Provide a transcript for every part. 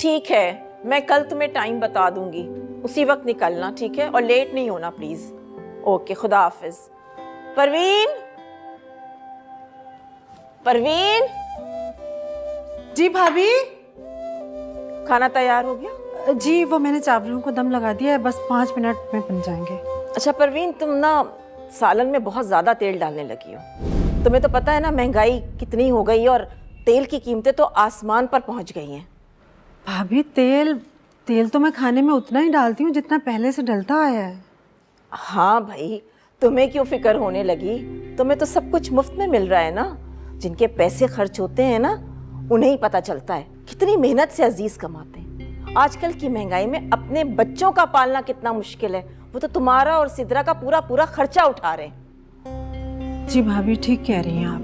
ठीक है, मैं कल तुम्हें टाइम बता दूंगी, उसी वक्त निकलना, ठीक है? और लेट नहीं होना प्लीज। ओके, खुदा हाफिज। परवीन, परवीन। जी भाभी। खाना तैयार हो गया? जी वो मैंने चावलों को दम लगा दिया है, बस 5 मिनट में बन जाएंगे। अच्छा परवीन, तुम ना सालन में बहुत ज्यादा तेल डालने लगी हो। तुम्हें तो पता है ना महंगाई कितनी हो गई और तेल की कीमतें तो आसमान पर पहुंच गई हैं। भाभी तेल तो मैं खाने में उतना ही डालती हूँ जितना पहले से डलता आया है। हाँ भाई, तुम्हें क्यों फिक्र होने लगी? तुम्हें तो सब कुछ मुफ्त में मिल रहा है ना। जिनके पैसे खर्च होते हैं ना, उन्हें ही पता चलता है कितनी मेहनत से अजीज कमाते हैं। आजकल की महंगाई में अपने बच्चों का पालना कितना मुश्किल है, वो तो तुम्हारा और सिद्रा का पूरा पूरा खर्चा उठा रहे हैं। जी भाभी ठीक कह रही हैं आप।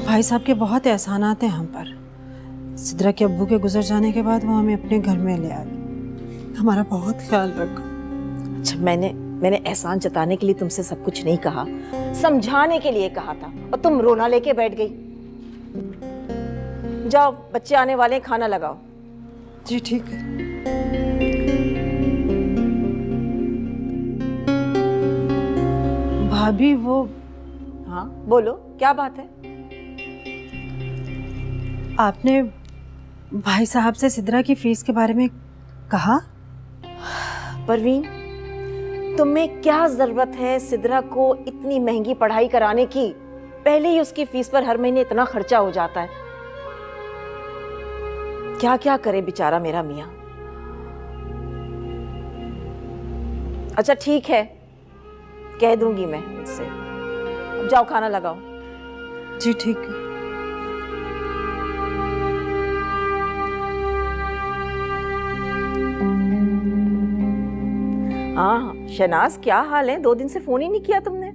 भाई साहब के बहुत एहसानात हैं हम पर। सिद्रा के अब्बू के गुजर जाने के बाद वो हमें अपने घर में ले आए, हमारा बहुत ख्याल रखा। अच्छा, मैंने एहसान जताने के लिए तुमसे सब कुछ नहीं कहा, समझाने के लिए कहा था, और तुम रोना लेके बैठ गई। जाओ, बच्चे आने वाले हैं, खाना लगाओ। जी ठीक है। भाभी वो, हाँ बोलो, क्या बात है? आपने भाई साहब से सिद्रा की फीस के बारे में कहा? परवीन, तुम्हें क्या जरूरत है सिद्रा को इतनी महंगी पढ़ाई कराने की? पहले ही उसकी फीस पर हर महीने इतना खर्चा हो जाता है। क्या क्या करे बेचारा मेरा मियां। अच्छा ठीक है, कह दूंगी मैं उससे। अब जाओ खाना लगाओ। जी ठीक है। हाँ शहनाज, क्या हाल है? 2 दिन से फोन ही नहीं किया तुमने। आ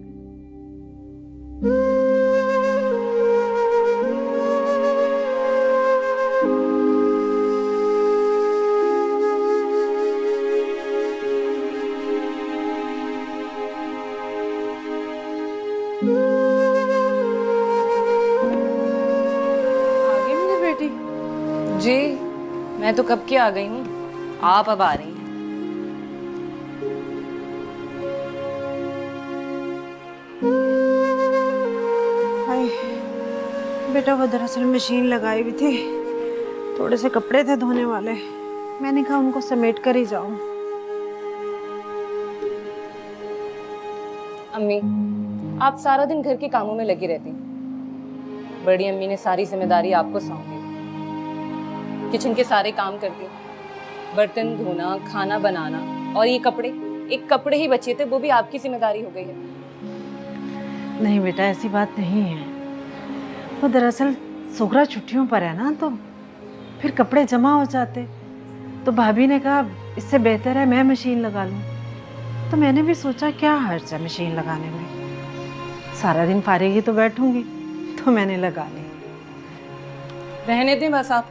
गई मेरी बेटी? जी, मैं तो कब की आ गई हूँ, आप अब आ रही हैं। हाय बेटा, वो दरअसल मशीन लगाई हुई थी, थोड़े से कपड़े थे धोने वाले, मैंने कहा उनको समेट कर ही जाऊं। अम्मी, आप सारा दिन घर के कामों में लगी रहती हैं। बड़ी अम्मी ने सारी जिम्मेदारी आपको सौंप दी। किचन के सारे काम करती हैं, बर्तन धोना, खाना बनाना, और ये कपड़े, एक कपड़े ही बचे थे, वो भी आपकी जिम्मेदारी हो गई है। नहीं बेटा, ऐसी बात नहीं है। वो दरअसल सुगरा छुट्टियों पर है ना, तो फिर कपड़े जमा हो जाते, तो भाभी ने कहा इससे बेहतर है मैं मशीन लगा लूं। तो मैंने भी सोचा क्या हर्ज है मशीन लगाने में, सारा दिन फारिग ही तो बैठूंगी, तो मैंने लगा ली। रहने दें बस आप।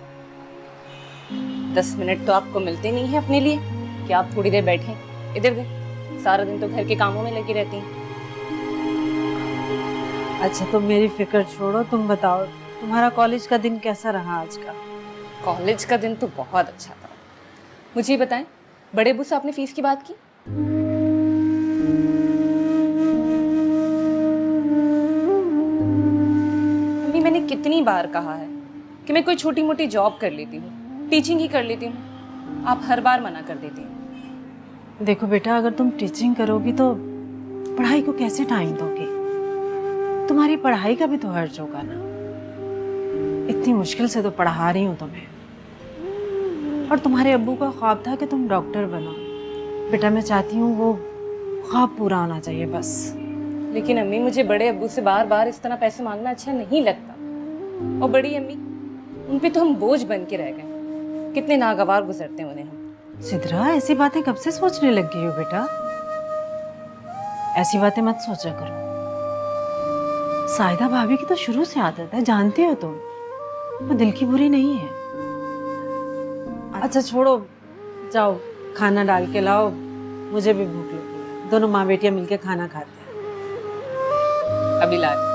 10 मिनट तो आपको मिलते नहीं है अपने लिए कि आप थोड़ी देर बैठें। इधर दें, सारा दिन तो घर के कामों में लगी रहती हैं। अच्छा तुम मेरी फिक्र छोड़ो, तुम बताओ तुम्हारा कॉलेज का दिन कैसा रहा आज का? कॉलेज का दिन तो बहुत अच्छा था। मुझे ये बताएं, बड़े अब्बू से आपने फीस की बात की? अम्मी, मैंने कितनी बार कहा है कि मैं कोई छोटी मोटी जॉब कर लेती हूँ, टीचिंग ही कर लेती हूँ। आप हर बार मना कर देती हैं। देखो बेटा, अगर तुम टीचिंग करोगी तो पढ़ाई को कैसे टाइम दोगी? तुम्हारी पढ़ाई का भी तो हर्ज होगा ना। इतनी मुश्किल से तो पढ़ा रही हूँ तुम्हें, और तुम्हारे अब्बू का ख्वाब था कि तुम डॉक्टर बनो। बेटा मैं चाहती हूँ वो ख्वाब पूरा होना चाहिए बस। लेकिन अम्मी, मुझे बड़े अब्बू से बार बार इस तरह पैसे मांगना अच्छा नहीं लगता। और बड़ी अम्मी, उन पे तो हम बोझ बन के रह गए। कितने नागवार गुजरते हैं उन्हें हम। सिद्रा, ऐसी बातें कब से सोचने लग गई हो बेटा? ऐसी बातें मत सोचा करो। साहिदा भाभी की तो शुरू से आदत है, जानती हो तुम, वो दिल की बुरी नहीं है। अच्छा छोड़ो, जाओ खाना डाल के लाओ, मुझे भी भूख लगी है। दोनों माँ बेटियां मिलके खाना खाते हैं। अभी ला रही।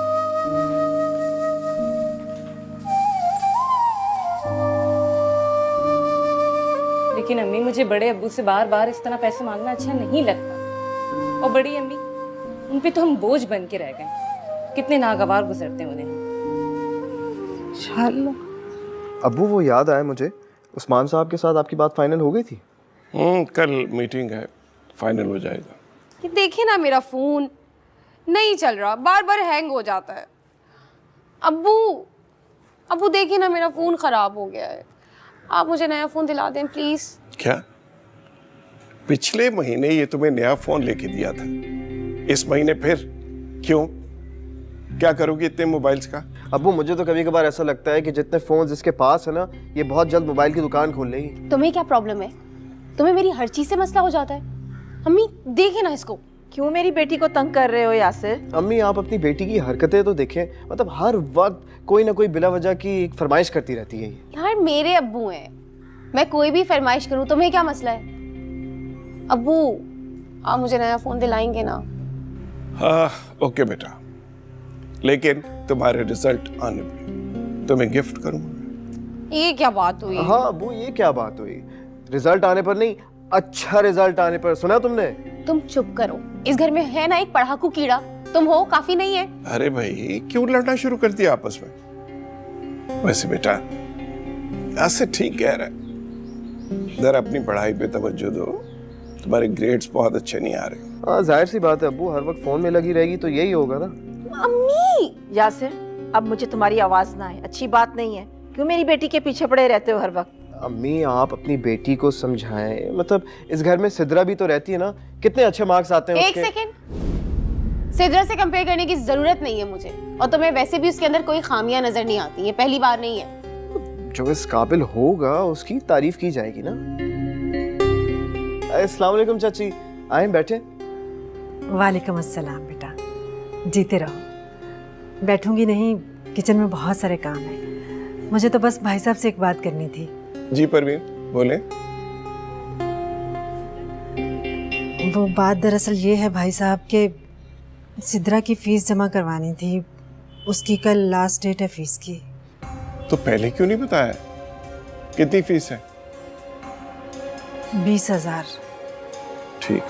लेकिन अम्मी मुझे बड़े अब्बू से बार बार इस तरह पैसे मांगना अच्छा नहीं लगता। और बड़ी अम्मी, उन पे तो हम बोझ बन के रह गए। कितने नागवार गुजरते हैं उन्हें। अब्बू वो याद आया मुझे, उस्मान साहब के साथ आपकी बात फाइनल हो गई थी? कल मीटिंग है, फाइनल हो जाएगा। ये देखिए ना, मेरा फोन नहीं चल रहा, बार बार हैंग हो जाता है। अब्बू अब्बू देखिए ना, मेरा फोन खराब हो गया है। आप मुझे नया फोन दिला दें प्लीज। क्या पिछले महीने ये तुम्हें नया फोन लेके दिया था, इस महीने फिर क्यों? क्या करोगी इतने मोबाइल्स का? अब्बू मुझे तो कभी कभार ऐसा लगता है कि जितने फोन्स इसके पास है ना, ये बहुत जल्द मोबाइल की दुकान खोल लेगी। तुम्हें क्या प्रॉब्लम है? तुम्हें मेरी हर चीज से मसला हो जाता है। अम्मी देखिए ना इसको। क्यों मेरी बेटी को तंग कर रहे हो यासिर? अम्मी आप अपनी बेटी की हरकतें तो देखें, मतलब हर वक्त कोई ना कोई बिला वजह की एक फरमाइश करती रहती है। यार मेरे अब्बू हैं, मैं कोई भी फरमाइश करूं तुम्हें क्या मसला है? अब्बू आप मुझे नया फोन दिलाएंगे ना? हाँ ओके बेटा, लेकिन तुम्हारे रिजल्ट आने पे तुम्हें गिफ्ट करूंगा। ये क्या बात हुई? हाँ अब्बू ये क्या बात हुई? रिजल्ट आने पर नहीं, अच्छा रिजल्ट आने पर। सुना तुमने? तुम चुप करो। इस घर में है ना एक पढ़ाकू कीड़ा, तुम हो, काफी नहीं है? अरे भाई क्यों लड़ना शुरू कर दिया आपस में? वैसे बेटा ऐसे ठीक कह रहा है, जरा अपनी पढ़ाई पे तवज्जो दो, तुम्हारे ग्रेड्स बहुत अच्छे नहीं आ रहे। हाँ जाहिर सी बात है अब्बू, हर वक्त फोन में लगी रहेगी तो यही होगा ना। अम्मी यासिर, अब मुझे तुम्हारी आवाज ना आए, अच्छी बात नहीं है। क्यों मेरी बेटी के पीछे पड़े रहते हो हर वक्त? अम्मी आप अपनी बेटी को समझाएं, मतलब इस घर में सिद्रा भी तो रहती है ना, कितने अच्छे मार्क्स आते हैं एक उसके। सेकंड, सिद्रा से कंपेयर करने की जरूरत नहीं है मुझे, और तुम्हें वैसे भी उसके अंदर कोई खामियां नजर नहीं आती, ये पहली बार नहीं है। जो इस काबिल होगा उसकी तारीफ की जाएगी ना। अस्सलाम वालेकुम चाची, आए बैठे। वालेकुम अस्सलाम बेटा, जीते रहो। बैठूंगी नहीं, किचन में बहुत सारे काम है। मुझे तो बस भाई साहब से एक बात करनी थी। जी परवीन बोले। वो बात दरअसल ये है भाई साहब के सिद्रा की फीस जमा करवानी थी, उसकी कल लास्ट डेट है फीस की। तो पहले क्यों नहीं बताया? कितनी फीस है? 20,000। ठीक।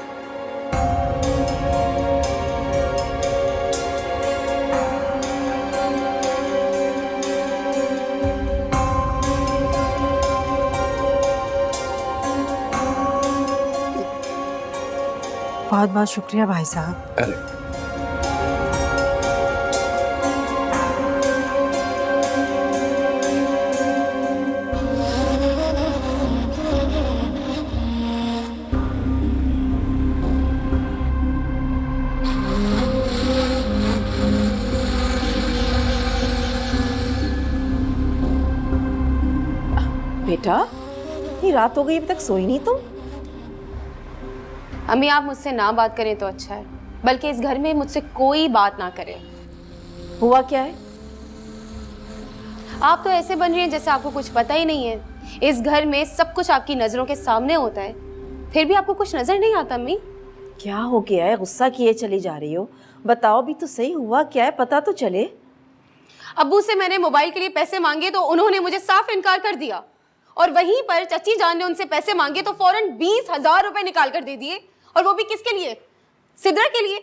बहुत बहुत शुक्रिया भाई साहब। अरे बेटा इतनी रात हो गई, अभी तक सोई नहीं तुम? अम्मी आप मुझसे ना बात करें तो अच्छा है, बल्कि इस घर में मुझसे कोई बात ना करें। हुआ क्या है? आप तो ऐसे बन रही हैं जैसे आपको कुछ पता ही नहीं है। इस घर में सब कुछ आपकी नजरों के सामने होता है, फिर भी आपको कुछ नजर नहीं आता। अम्मी क्या हो गया है? गुस्सा किए चली जा रही हो? बताओ भी तो सही, हुआ क्या है, पता तो चले। अब्बू से मैंने मोबाइल के लिए पैसे मांगे तो उन्होंने मुझे साफ इनकार कर दिया, और वहीं पर चची जान ने उनसे पैसे मांगे तो फौरन 20,000 रुपए निकाल कर दे दिए, और वो भी किसके लिए? सिद्रा के लिए।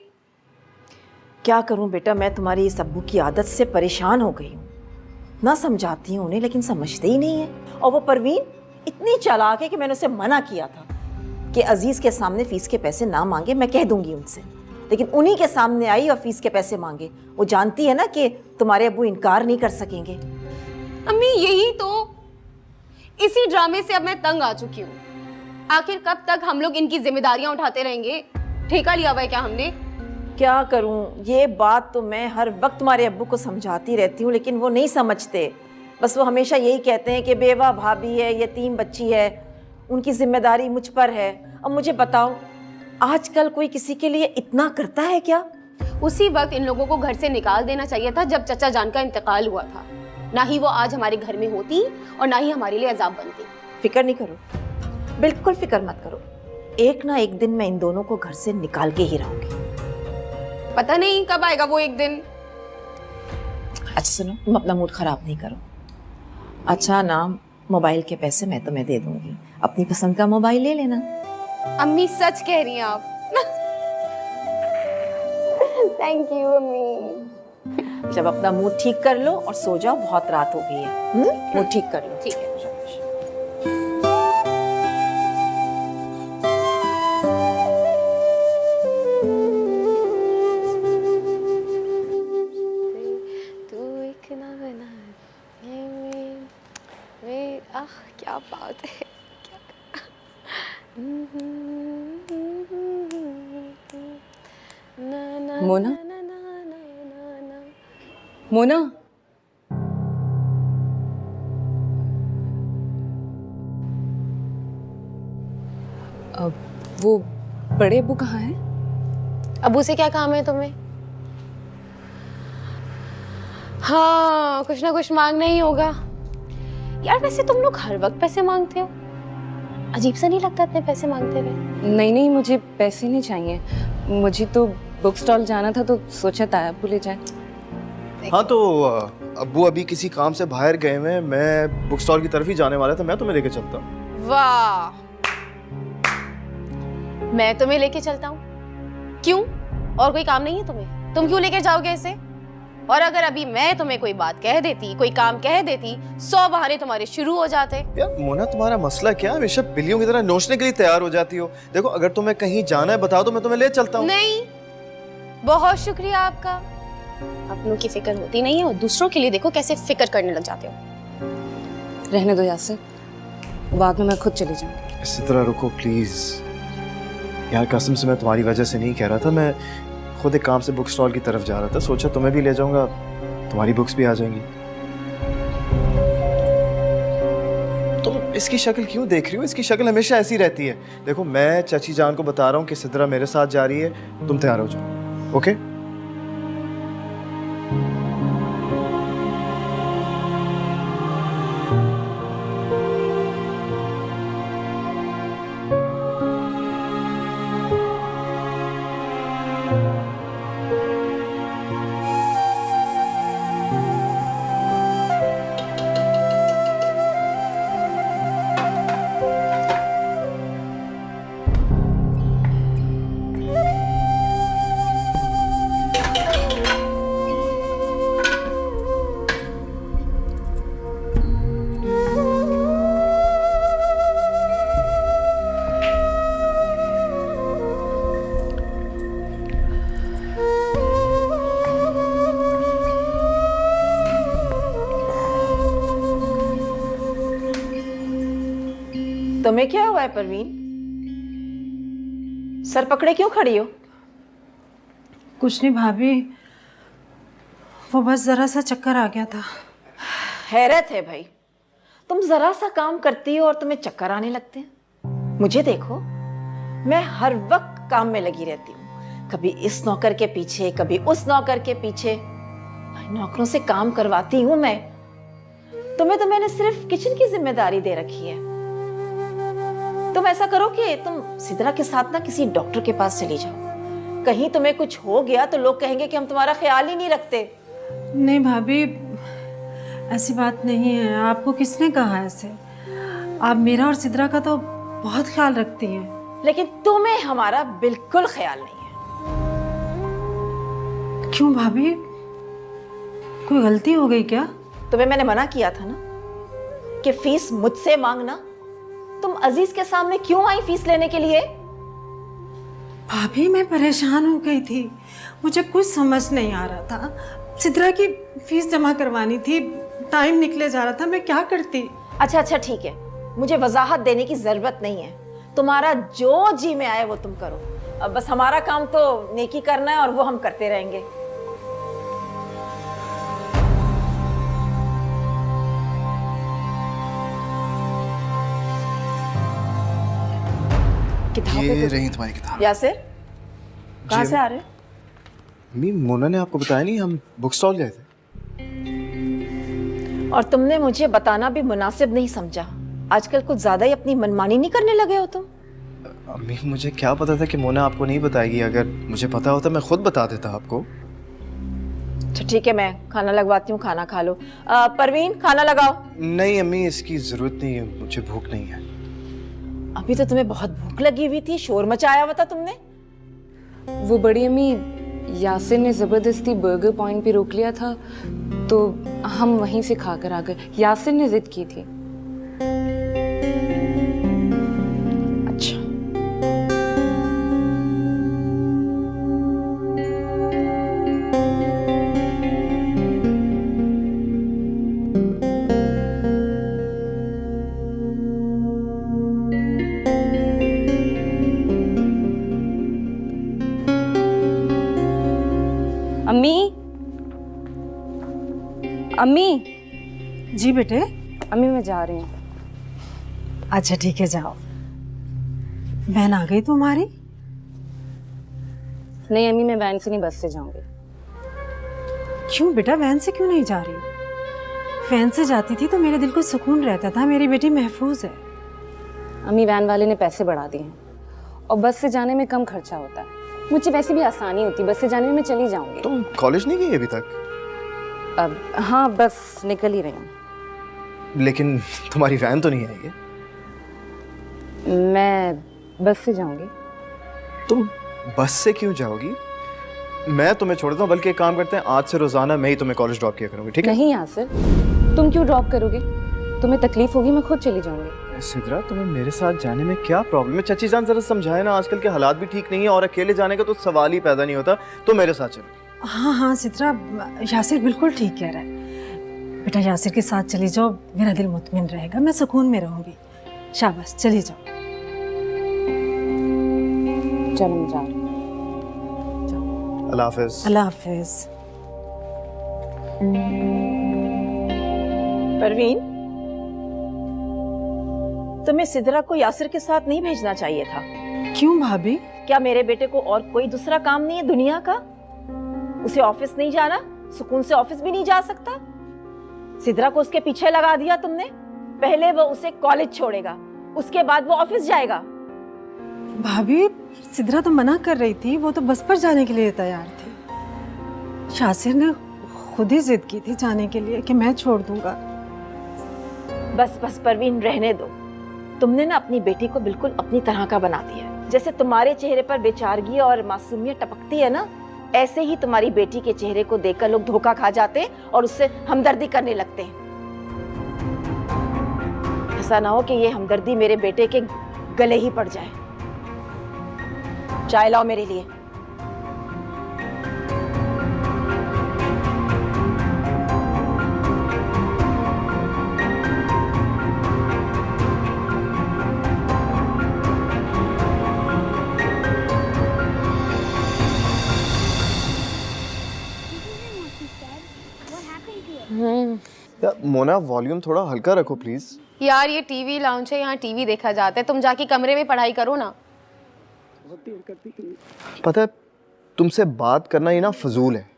क्या करूं बेटा, मैं तुम्हारी इस अब्बू की आदत से परेशान हो गई हूँ। ना समझाती हूँ उन्हें लेकिन समझते ही नहीं है। और वो परवीन इतनी चालाक है कि मैंने उसे मना किया था कि अजीज के सामने फीस के पैसे ना मांगे, मैं कह दूंगी उनसे, लेकिन उन्हीं के सामने आई और फीस के पैसे मांगे। वो जानती है ना कि तुम्हारे अब्बू इनकार नहीं कर सकेंगे। अम्मी यही तो, इसी ड्रामे से अब मैं तंग आ चुकी हूँ। आखिर कब तक हम लोग इनकी जिम्मेदारियां उठाते रहेंगे? ठेका लिया हुआ है क्या हमने? क्या करूं, ये बात तो मैं हर वक्त तुम्हारे अब्बू को समझाती रहती हूँ लेकिन वो नहीं समझते। बस वो हमेशा यही कहते हैं कि बेवा भाभी है, यतीम बच्ची है, उनकी जिम्मेदारी मुझ पर है। अब मुझे बताओ, आजकल कोई किसी के लिए इतना करता है क्या? उसी वक्त इन लोगों को घर से निकाल देना चाहिए था जब चचा जान का इंतकाल हुआ था। ना ही वो आज हमारे घर में होती और ना ही हमारे लिए अजाब बनती। फिक्र नहीं करो, बिल्कुल फिक्र मत करो। एक ना एक दिन मैं इन दोनों को घर से निकाल के ही रहूंगी। पता नहीं कब आएगा वो एक दिन। अच्छा सुनो, तुम अपना मूड खराब नहीं करो। अच्छा ना, मोबाइल के पैसे मैं तुम्हें दे दूंगी, अपनी पसंद का मोबाइल ले लेना। अम्मी सच कह रही हैं आप। थैंक यू अम्मी। जब अपना मूड ठीक कर लो और सो जाओ, बहुत रात हो गई है। मूड ठीक कर लो। ठीक है। तू एक ना बना वे आह क्या बात है। मोना? मोना, अब वो बड़े अब्बू कहाँ हैं? अबू से क्या काम है तुम्हें? हाँ, कुछ ना कुछ मांगना ही होगा। यार वैसे तुम लोग हर वक्त पैसे मांगते हो, अजीब सा नहीं लगता इतने पैसे मांगते हुए? नहीं नहीं, मुझे पैसे नहीं चाहिए। मुझे तो बुक स्टॉल जाना था तो सोचा ताया अब्बू ले जाए। हाँ तो अब्बू अभी किसी काम से बाहर गए हुए हैं, मैं बुक स्टॉल की तरफ ही जाने वाला था, मैं तुम्हें लेके चलता हूँ। वाह, मैं तुम्हें लेके चलता हूँ? क्यों? और कोई काम नहीं है तुम्हें? तुम क्यों लेके जाओगे इसे? और अगर अभी मैं तुम्हें कोई बात कह देती, कोई काम कह देती, 100 बहाने तुम्हारे शुरू हो जाते। यार मोना, तुम्हारा मसला क्या है? हमेशा बिल्लियों की तरह नोचने के लिए तैयार हो जाती हो। देखो, अगर तुम्हें कहीं जाना है बता दो, मैं तुम्हें ले चलता हूँ। नहीं, बहुत शुक्रिया आपका। अपनों की फिक्र होती नहीं है और दूसरों के लिए देखो कैसे फिक्र करने लग जाते हो। रहने दो यासिर, बाद में मैं खुद चली जाऊंगी। इसी तरह रुको प्लीज यार, कसम से मैं तुम्हारी वजह से नहीं कह रहा था। मैं खुद एक काम से बुक स्टॉल की तरफ जा रहा था, सोचा तुम्हें भी ले जाऊंगा, तुम्हारी बुक्स भी आ जाएंगी। तुम इसकी शक्ल क्यों देख रही हो? इसकी शक्ल हमेशा ऐसी रहती है। देखो, मैं चाची जान को बता रहा हूँ कि सिद्रा मेरे साथ जा रही है, तुम तैयार हो जाओ। ओके? तुम्हें क्या हुआ है परवीन? सर पकड़े क्यों खड़ी हो? कुछ नहीं भाभी, वो बस जरा सा चक्कर आ गया था। हैरत है भाई, तुम जरा सा काम करती हो और तुम्हें चक्कर आने लगते हैं। मुझे देखो, मैं हर वक्त काम में लगी रहती हूँ, कभी इस नौकर के पीछे, कभी उस नौकर के पीछे। नौकरों से काम करवाती हूँ मैं। तुम्हें तो मैंने सिर्फ किचन की जिम्मेदारी दे रखी है। तुम ऐसा करो कि तुम सिद्रा के साथ ना किसी डॉक्टर के पास चली जाओ। कहीं तुम्हें कुछ हो गया तो लोग कहेंगे कि हम तुम्हारा ख्याल ही नहीं रखते। नहीं भाभी, ऐसी बात नहीं है। आपको किसने कहा ऐसे? आप मेरा और सिद्रा का तो बहुत ख्याल रखती हैं। लेकिन तुम्हें हमारा बिल्कुल ख्याल नहीं है। क्यों भाभी, कोई गलती हो गई क्या? तुम्हें मैंने मना किया था ना कि फीस मुझसे मांगना। तुम अजीज के सामने क्यों आई फीस लेने के लिए? भाभी मैं परेशान हो गई थी, मुझे कुछ समझ नहीं आ रहा था। सिद्रा की फीस जमा करवानी थी, टाइम निकले जा रहा था, मैं क्या करती? अच्छा ठीक है, मुझे वजाहत देने की जरूरत नहीं है। तुम्हारा जो जी में आए वो तुम करो। अब बस हमारा काम तो नेकी करना है और वो हम करते रहेंगे। ये रही तुम्हारी किताब। यासिर, कहाँ जी, से आ रहे हो? अम्मी, मोना ने आपको बताया नहीं, हम बुक स्टॉल गए थे। और तुमने मुझे बताना भी मुनासिब नहीं समझा। आजकल कुछ ज्यादा ही अपनी मनमानी नहीं करने लगे हो तुम। अम्मी, मुझे क्या पता था कि मोना आपको नहीं बताएगी। अगर मुझे पता होता मैं खुद बता देता आपको। अच्छा ठीक है, मैं खाना लगवाती हूँ, खाना खा लो। परवीन, खाना लगाओ। नहीं अम्मी, इसकी जरूरत नहीं है, मुझे भूख नहीं है। अभी तो तुम्हें बहुत भूख लगी हुई थी, शोर मचाया हुआ था तुमने। वो बड़ी अम्मी, यासिर ने ज़बरदस्ती बर्गर पॉइंट पे रोक लिया था तो हम वहीं से खाकर आ गए। यासिर ने जिद की थी। अच्छा, अम्मी, अम्मी, जी बेटे। अम्मी मैं जा रही हूँ। अच्छा ठीक है, जाओ। बहन आ गई तुम्हारी? नहीं अम्मी, मैं वैन से नहीं बस से जाऊंगी। क्यों बेटा, वैन से क्यों नहीं जा रही? वैन से जाती थी तो मेरे दिल को सुकून रहता था, मेरी बेटी महफूज है। अम्मी, वैन वाले ने पैसे बढ़ा दिए हैं और बस से जाने में कम खर्चा होता है। मुझे वैसे भी आसानी होती, बस से जाने में मैं चली जाऊंगी। तुम कॉलेज नहीं गई अभी तक? अब हाँ, बस निकल ही रही हूँ। लेकिन तुम्हारी वैन तो नहीं आई है। मैं बस से जाऊंगी। तुम बस से क्यों जाओगी? मैं तुम्हें छोड़ दूं, बल्कि एक काम करते हैं, आज से रोजाना मैं ही तुम्हें कॉलेज ड्रॉप किया करूंगी, ठीक है? नहीं यासिर, तुम क्यों ड्रॉप करोगे? तुम्हें तकलीफ होगी, मैं खुद चली जाऊंगी। सिद्रा, तुम्हें मेरे साथ जाने में क्या प्रॉब्लम है? चाची जान जरा समझाए ना, आजकल के हालात भी ठीक नहीं है और अकेले जाने का तो सवाल ही पैदा नहीं होता। तो मेरे साथ चलो। हाँ हाँ सिद्रा, यासिर बिल्कुल ठीक कह रहा है। बेटा यासिर के साथ चली जाओ, मेरा दिल मुतमिन रहेगा, मैं सुकून में रहूंगी। शाबाश, चली जाओ। चलो मैं जा रही हूँ। अल्लाह हाफिज। अल्लाह हाफिज। परवीन, तुम्हें सिद्रा को यासिर के साथ नहीं भेजना चाहिए था। क्यों भाभी? क्या मेरे बेटे को और कोई दूसरा काम नहीं है दुनिया का? उसे ऑफिस नहीं जाना, सुकून से ऑफिस भी नहीं जा सकता? सिद्रा को उसके पीछे लगा दिया तुमने। पहले वो उसे कॉलेज छोड़ेगा, उसके बाद वो ऑफिस जाएगा। भाभी, सिद्रा तो मना कर रही थी, वो तो बस पर जाने के लिए तैयार थी। यासिर ने खुद ही जिद की थी जाने के लिए कि मैं छोड़ दूंगा। बस बस परवीन, रहने दो। तुमने ना अपनी बेटी को बिल्कुल अपनी तरह का बना दिया है। जैसे तुम्हारे चेहरे पर बेचारगी और मासूमियत टपकती है ना, ऐसे ही तुम्हारी बेटी के चेहरे को देखकर लोग धोखा खा जाते हैं और उससे हमदर्दी करने लगते हैं। ऐसा ना हो कि ये हमदर्दी मेरे बेटे के गले ही पड़ जाए। चाय लाओ मेरे लिए। या मोना, वॉल्यूम थोड़ा हल्का रखो प्लीज। यार ये टीवी लाउंज है, यहाँ टीवी देखा जाता है, तुम जाके कमरे में पढ़ाई करो ना। पता है, तुमसे बात करना ही ना फजूल है।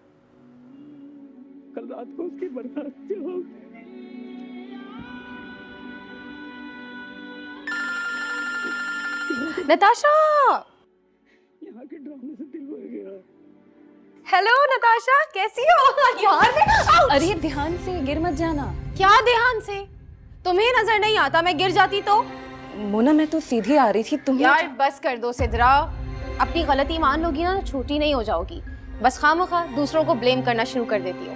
कल रात को उसकी बर्दाश्त हो गई। नताशा, यहाँ के ड्रामे से दिल भर गया। हेलो नताशा, कैसी हो? यार मैं अरे ध्यान से, गिर मत जाना। क्या ध्यान से? तुम्हें नजर नहीं आता मैं गिर जाती तो? मोना, मैं तो सीधी आ रही थी। तुम यार बस कर दो सिद्रा, अपनी गलती मान लोगी ना, छोटी नहीं हो जाओगी। बस खामखा दूसरों को ब्लेम करना शुरू कर देती हो।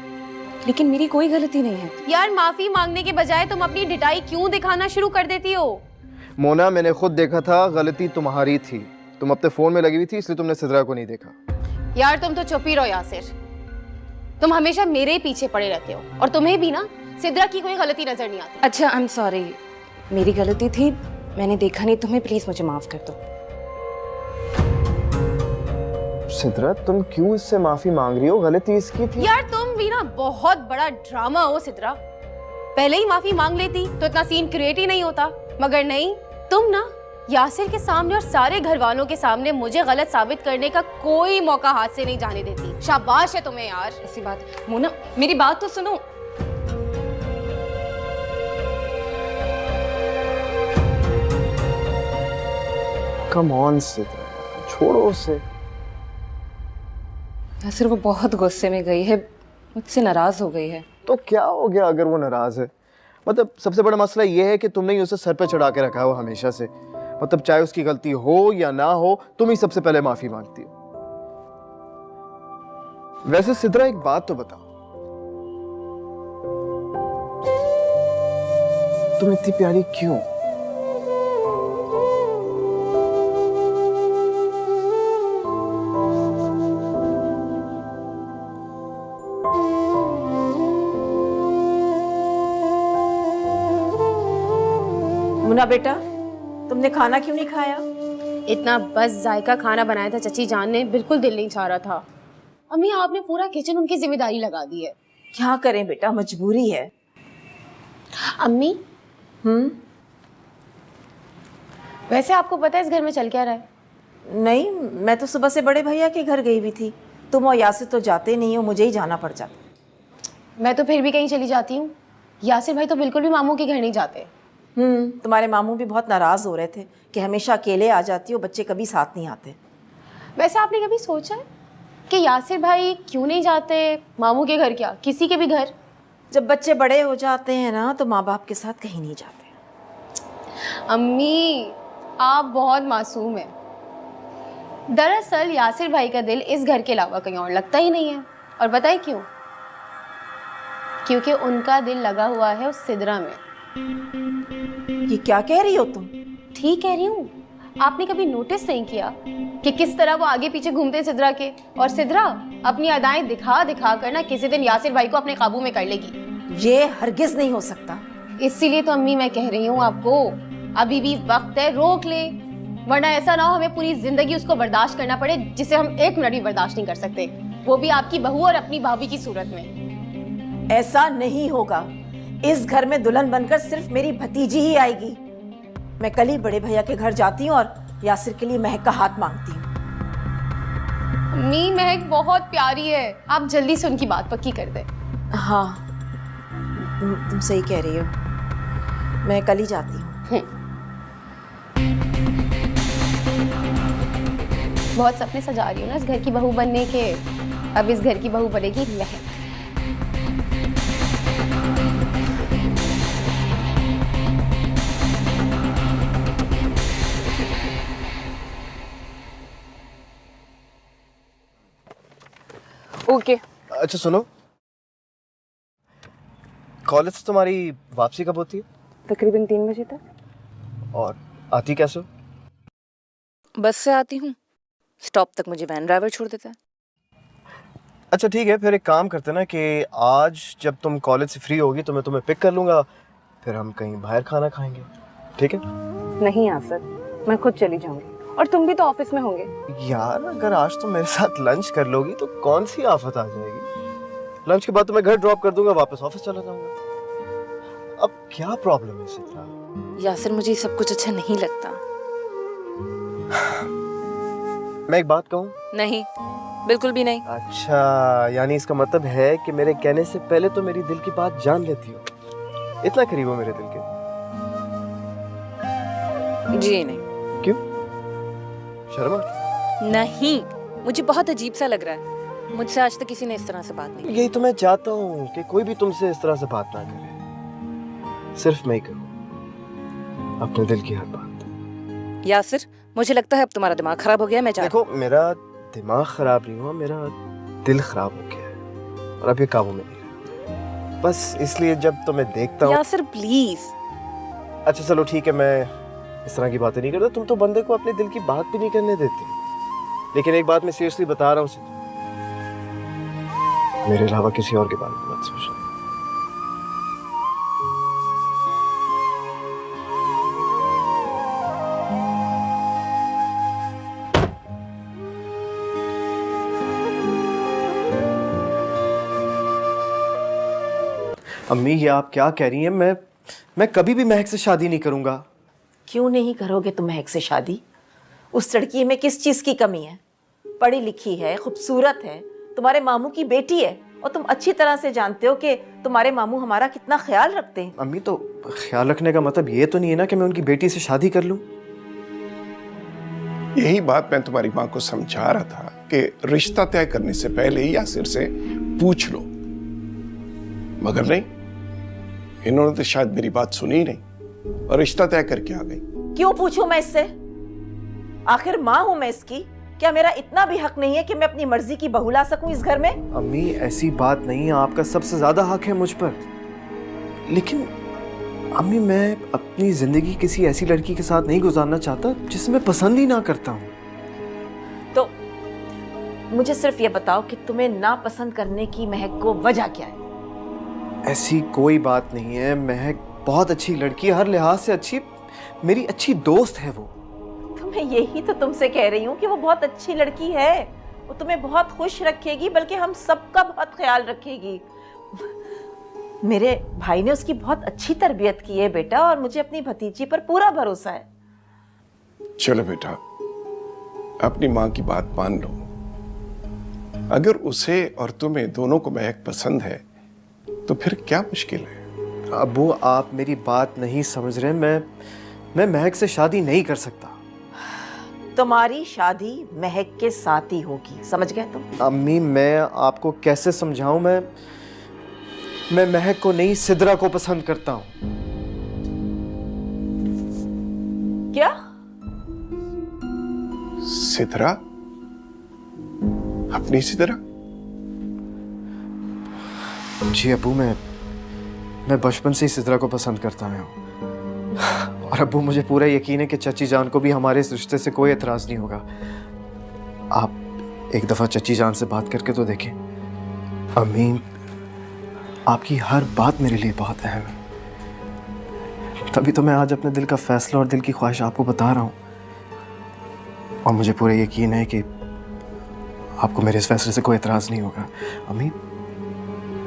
लेकिन मेरी कोई गलती नहीं है। यार माफी मांगने के बजाय तुम अपनी ढिठाई क्यों दिखाना शुरू कर देती हो? मोना, मैंने खुद देखा था, गलती तुम्हारी थी। तुम अपने फोन में लगी हुई थी, इसलिए तुमने सिद्रा को नहीं देखा। यार तुम तो चुप ही रहो यासिर, तुम हमेशा मेरे ही पीछे पड़े रहते हो और तुम्हें भी ना सिद्रा की कोई गलती नजर नहीं आती। अच्छा, आई एम सॉरी, मेरी गलती थी, मैंने देखा नहीं तुम्हें, प्लीज मुझे माफ कर दो। सिद्रा, तुम क्यों इससे माफी मांग रही हो? गलती इसकी थी। यार तुम भी ना बहुत बड़ा ड्रामा हो सिद्रा, पहले ही माफी मांग लेती तो इतना सीन क्रिएट ही नहीं होता। मगर नहीं, तुम ना यासिर के सामने और सारे घर वालों के सामने मुझे गलत साबित करने का कोई मौका हाथ से नहीं जाने देती। शाबाश है तुम्हें यार। ऐसी बात मोना, मेरी बात तो सुनो। कम ऑन सिद्रा, छोड़ो उसे। यासिर वो बहुत गुस्से में गई है, मुझसे नाराज हो गई है। तो क्या हो गया अगर वो नाराज है? मतलब सबसे बड़ा मसला ये है कि तुमने ही उसे सर पे चढ़ा के रखा है वो हमेशा से। मतलब चाहे उसकी गलती हो या ना हो, तुम ही सबसे पहले माफी मांगती हो। वैसे सिद्रा, एक बात तो बताओ, तुम इतनी प्यारी क्यों? मुन्ना बेटा, तुमने खाना क्यों नहीं खाया? इतना बस जायका खाना बनाया था चची जान ने, बिल्कुल दिल नहीं चाह रहा था। अम्मी आपने पूरा किचन उनकी जिम्मेदारी लगा दी है। क्या करें बेटा, मजबूरी है। अम्मी वैसे आपको पता है इस घर में चल क्या रहा है? नहीं, मैं तो सुबह से बड़े भैया के घर गई हुई थी। तुम और यासिर तो जाते नहीं हो, मुझे ही जाना पड़ जाता। मैं तो फिर भी कहीं चली जाती हूँ। यासिर भाई तो बिल्कुल भी मामू के घर नहीं जाते। तुम्हारे मामू भी बहुत नाराज हो रहे थे कि हमेशा अकेले आ जाती हो, बच्चे कभी साथ नहीं आते। वैसे आपने कभी सोचा है कि यासिर भाई क्यों नहीं जाते मामू के घर, क्या किसी के भी घर? जब बच्चे बड़े हो जाते हैं ना तो माँ बाप के साथ कहीं नहीं जाते। अम्मी आप बहुत मासूम हैं। दरअसल यासिर भाई का दिल इस घर के अलावा कहीं और लगता ही नहीं है। और बताइए क्यों? क्योंकि उनका दिल लगा हुआ है उस सिद्रा में। ये क्या कह रही हो तुम? ठीक कह रही हूँ। आपने कभी नोटिस नहीं किया कि किस तरह वो आगे पीछे घूमते हैं सिद्रा के, और सिद्रा अपनी अदाएं दिखा दिखा कर ना किसी दिन यासिर भाई को अपने काबू में कर लेगी। ये हरगिज नहीं हो सकता। इसीलिए तो अम्मी मैं कह रही हूँ आपको, अभी भी वक्त है, रोक ले, वरना ऐसा ना हो हमें पूरी जिंदगी उसको बर्दाश्त करना पड़े जिसे हम एक मिनट भी बर्दाश्त नहीं कर सकते, वो भी आपकी बहू और अपनी भाभी की सूरत में। ऐसा नहीं होगा। इस घर में दुल्हन बनकर सिर्फ मेरी भतीजी ही आएगी। मैं कल ही बड़े भैया के घर जाती हूँ और यासिर के लिए महक का हाथ मांगती हूँ। अम्मी महक बहुत प्यारी है, आप जल्दी से उनकी बात पक्की कर दे। हाँ, तुम सही कह रही हो, मैं कल ही जाती हूँ। बहुत सपने सजा रही हूँ ना इस घर की बहू बनने के। अब इस घर की बहू बनेगी महक। ओके। अच्छा सुनो, कॉलेज से तुम्हारी वापसी कब होती है? तकरीबन 3 बजे तक। और आती कैसे हो? बस से आती हूँ, स्टॉप तक मुझे वैन ड्राइवर छोड़ देता है। अच्छा ठीक है, फिर एक काम करते ना कि आज जब तुम कॉलेज से फ्री होगी तो मैं तुम्हें पिक कर लूँगा, फिर हम कहीं बाहर खाना खाएंगे, ठीक है? नहीं आसर, मैं खुद चली जाऊंगी, और तुम भी तो ऑफिस में होंगे। यार अगर आज तुम मेरे साथ लंच कर लोगी तो कौन सी आफत आ जाएगी? लंच के बाद तुम्हें घर ड्रॉप कर दूंगा, वापस ऑफिस चला जाऊंगा। अब क्या प्रॉब्लम है सिद्रा? यासिर मुझे ये सब कुछ अच्छा नहीं लगता। मैं एक बात कहूँ? नहीं, बिल्कुल भी नहीं। अच्छा, यानी इसका मतलब है कि मेरे कहने से पहले तो मेरी दिल की बात जान लेती हो। इतना करीब हो मेरे दिल के? जी नहीं। क्यों? शर्मा? नहीं, मुझे बहुत अजीब सा लग रहा है। मुझसे आज तक किसी ने इस तरह से बात नहीं की। यही तो मैं चाहता हूँ कि कोई भी तुमसे इस तरह से बात ना करे, सिर्फ मैं ही करूँ अपने दिल की हर बात। यासिर, मुझे लगता है अब तुम्हारा दिमाग खराब हो गया है, मैं जा रही हूँ। देखो, मेरा दिमाग खराब नहीं हुआ, मेरा दिल खराब हो गया है और अब ये काबू में नहीं रहा। बस इसलिए जब तुम्हें देखता हूँ। यासिर प्लीज। अच्छा चलो ठीक है, मैं इस तरह की बातें नहीं करता। तुम तो बंदे को अपने दिल की बात भी नहीं करने देते। लेकिन एक बात मैं सीरियसली बता रहा हूँ, मेरे अलावा किसी और के बारे में मत सोचना। अम्मी, ये आप क्या कह रही हैं? मैं कभी भी महक से शादी नहीं करूंगा। क्यों नहीं करोगे तुम महक से शादी? उस लड़की में किस चीज की कमी है? पढ़ी लिखी है, खूबसूरत है, तुम्हारे मामू की बेटी है, और तुम अच्छी तरह से जानते हो कि तुम्हारे मामू हमारा कितना ख्याल रखते हैं। अम्मी, तो ख्याल रखने का मतलब ये तो नहीं है ना कि मैं उनकी बेटी से शादी कर लूं। यही बात मैं तुम्हारी माँ को समझा रहा था कि रिश्ता तय करने से पहले ही यासिर से पूछ लो, मगर नहीं, इन्होंने तो शायद मेरी बात सुनी ही नहीं और रिश्ता तय करके आ गई। क्यों पूछूं मैं इससे? आखिर माँ हूं मैं इसकी। क्या मेरा इतना भी हक नहीं है कि मैं अपनी मर्जी की बहू ला सकूं इस घर में? अम्मी ऐसी बात नहीं है, आपका सबसे ज्यादा हक है मुझ पर। लेकिन अम्मी मैं अपनी जिंदगी किसी ऐसी लड़की के साथ नहीं गुजारना चाहता जिसे मैं पसंद ही ना करता हूँ। तो मुझे सिर्फ ये बताओ कि तुम्हें नापसंद करने की महक को वजह क्या है? ऐसी कोई बात नहीं है, महक बहुत अच्छी लड़की है, हर लिहाज से अच्छी, मेरी अच्छी दोस्त है वो। तो मैं यही तो तुमसे कह रही हूँ कि वो बहुत अच्छी लड़की है। वो तुम्हें बहुत खुश रखेगी, बल्कि हम सबका बहुत ख्याल रखेगी। मेरे भाई ने उसकी बहुत अच्छी तरबियत की है बेटा, और मुझे अपनी भतीजी पर पूरा भरोसा है। चलो बेटा, अपनी माँ की बात मान लो। अगर उसे और तुम्हें दोनों को महक पसंद है तो फिर क्या मुश्किल है? अबू आप मेरी बात नहीं समझ रहे। मैं महक से शादी नहीं कर सकता। तुम्हारी शादी महक के साथ ही होगी, समझ गए तुम? अम्मी मैं आपको कैसे समझाऊं? मैं महक को नहीं, सिद्रा को पसंद करता हूं। क्या? सिद्रा? अपनी सिद्रा? जी अबू, मैं बचपन से ही सिद्रा को पसंद करता आया हूं। और अबू मुझे पूरा यकीन है कि चची जान को भी हमारे इस रिश्ते से कोई एतराज नहीं होगा। आप एक दफा चची जान से बात करके तो देखें। अम्मी आपकी हर बात मेरे लिए बहुत अहम है, तभी तो मैं आज अपने दिल का फैसला और दिल की ख्वाहिश आपको बता रहा हूं। और मुझे पूरा यकीन है कि आपको मेरे इस फैसले से कोई एतराज नहीं होगा। अम्मी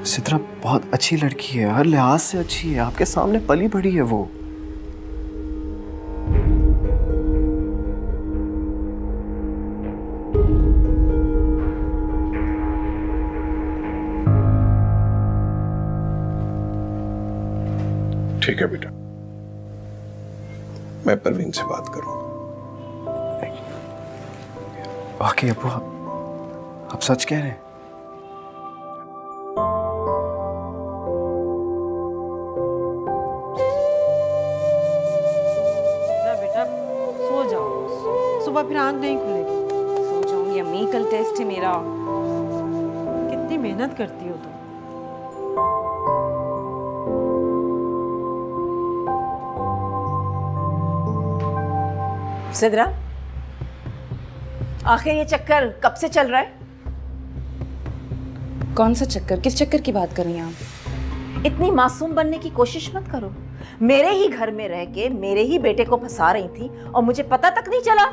सिद्रा बहुत अच्छी लड़की है, हर लिहाज से अच्छी है, आपके सामने पली बड़ी है वो। ठीक है बेटा, मैं परवीन से बात करूंगा। वाकई अब्बू आप सच कह रहे हैं? बेटा सो जाओ, सुबह फिर आंख नहीं खुलेगी। सो जाऊंगी अम्मी, कल टेस्ट है मेरा। कितनी मेहनत करती हो तुम। सिद्रा, आखिर ये चक्कर कब से चल रहा है? कौन सा चक्कर? किस चक्कर की बात कर रही हैं आप? इतनी मासूम बनने की कोशिश मत करो। मेरे ही घर में रह के मेरे ही बेटे को फंसा रही थी और मुझे पता तक नहीं चला।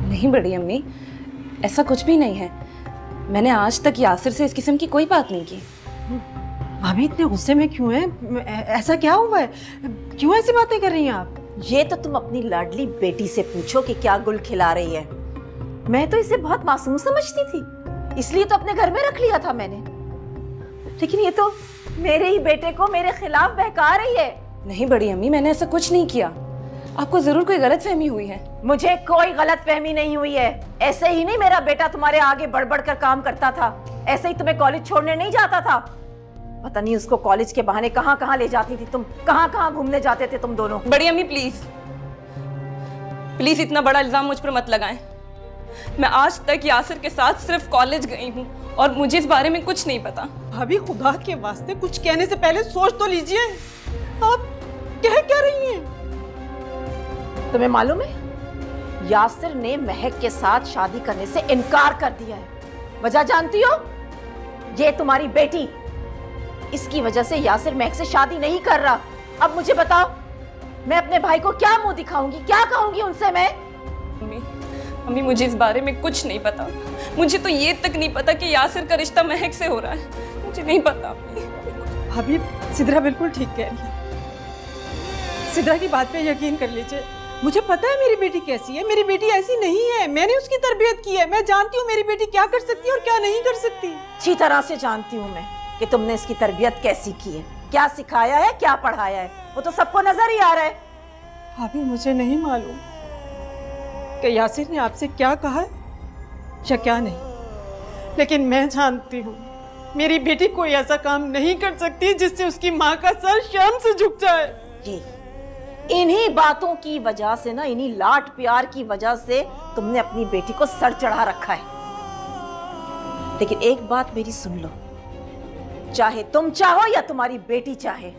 नहीं बड़ी अम्मी, ऐसा कुछ भी नहीं है। मैंने आज तक यासिर से इस किस्म की कोई बात नहीं की। भाभी इतने गुस्से में क्यों हैं? ऐसा क्या हुआ है? क्यों ऐसी बातें कर रही हैं आप? ये तो तुम अपनी लाडली बेटी से पूछो कि क्या गुल खिला रही है। मैं तो इसे बहुत मासूम समझती थी, इसलिए तो अपने घर में रख लिया था मैंने। लेकिन ये तो मेरे ही बेटे को मेरे खिलाफ बहका रही है। नहीं बड़ी अम्मी, मैंने ऐसा कुछ नहीं किया। आपको जरूर कोई गलतफहमी हुई है। मुझे कोई गलतफहमी नहीं हुई है। ऐसे ही नहीं मेरा बेटा तुम्हारे आगे बढ़ बढ़ कर काम करता था, ऐसे ही तुम्हें कॉलेज छोड़ने नहीं जाता था। पता नहीं उसको कॉलेज के बहाने कहां कहां ले जाती थी तुम, कहां कहां घूमने जाते थे तुम दोनों। बड़ी अम्मी प्लीज प्लीज इतना बड़ा इल्जाम मुझ पर मत लगाएं। मैं आज तक यासिर के साथ सिर्फ कॉलेज गई हूँ और मुझे इस बारे में कुछ नहीं पता। भाभी खुदा के वास्ते कुछ कहने से पहले सोच तो लीजिए। आप कह क्या रही हैं? तुम्हें मालूम है, यासिर ने महक के साथ शादी करने से इनकार कर दिया है। वजह जानती हो? ये तुम्हारी बेटी। इसकी वजह से यासिर महक से शादी नहीं कर रहा। अब मुझे बताओ, मैं अपने भाई को क्या मुंह दिखाऊंगी, क्या कहूंगी उनसे मैं? अम्मी मुझे इस बारे में कुछ नहीं पता। मुझे तो ये तक नहीं पता कि यासिर का रिश्ता महक से हो रहा है। मुझे नहीं पता। भाभी सिद्रा बिल्कुल ठीक कह रही है। सिद्रा की बात पे यकीन कर लीजिए। मुझे पता है मेरी बेटी कैसी है। मेरी बेटी ऐसी नहीं है। मैंने उसकी तरबियत की है। मैं जानती हूँ मेरी बेटी क्या कर सकती है और क्या नहीं कर सकती। अच्छी तरह से जानती हूँ मैं कि तुमने इसकी तरबियत कैसी की है, क्या सिखाया है, क्या पढ़ाया है, वो तो सबको नजर ही आ रहा है। भाभी मुझे नहीं मालूम कि यासिर ने आपसे क्या कहा है या क्या नहीं, लेकिन मैं जानती हूँ मेरी बेटी कोई ऐसा काम नहीं कर सकती जिससे उसकी माँ का सर शर्म से झुक जाए। इन्हीं बातों की वजह से ना, इन्हीं लाड प्यार की वजह से तुमने अपनी बेटी को सर चढ़ा रखा है। लेकिन एक बात मेरी सुन लो, चाहे तुम चाहो या तुम्हारी बेटी चाहे,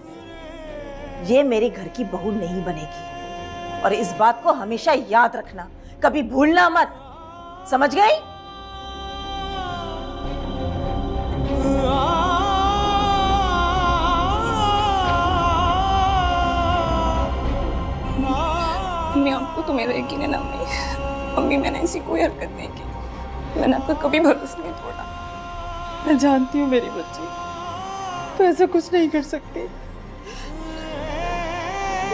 ये मेरे घर की बहू नहीं बनेगी। और इस बात को हमेशा याद रखना, कभी भूलना मत, समझ गई? मैं आपको तो मेरा यकीन है ना अम्मी। अम्मी मैंने ऐसी कोई हरकत नहीं की, मैंने आपका कभी भरोसा नहीं तोड़ा। मैं जानती हूँ मेरी बच्ची, तो ऐसा कुछ नहीं कर सकती।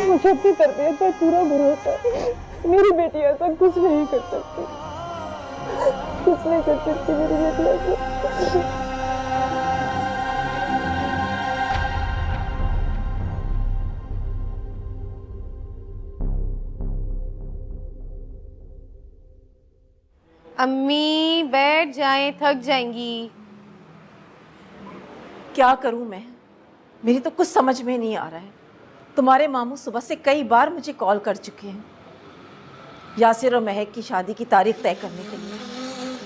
मुझे अपनी तरबियत पर पूरा भरोसा है। मेरी बेटी ऐसा कुछ नहीं कर सकती, कुछ नहीं कर सकती मेरी बेटी ऐसा। अम्मी बैठ जाएं, थक जाएंगी। क्या करूं मैं, मेरी तो कुछ समझ में नहीं आ रहा है। तुम्हारे मामू सुबह से कई बार मुझे कॉल कर चुके हैं यासिर और महक की शादी की तारीख तय करने के लिए,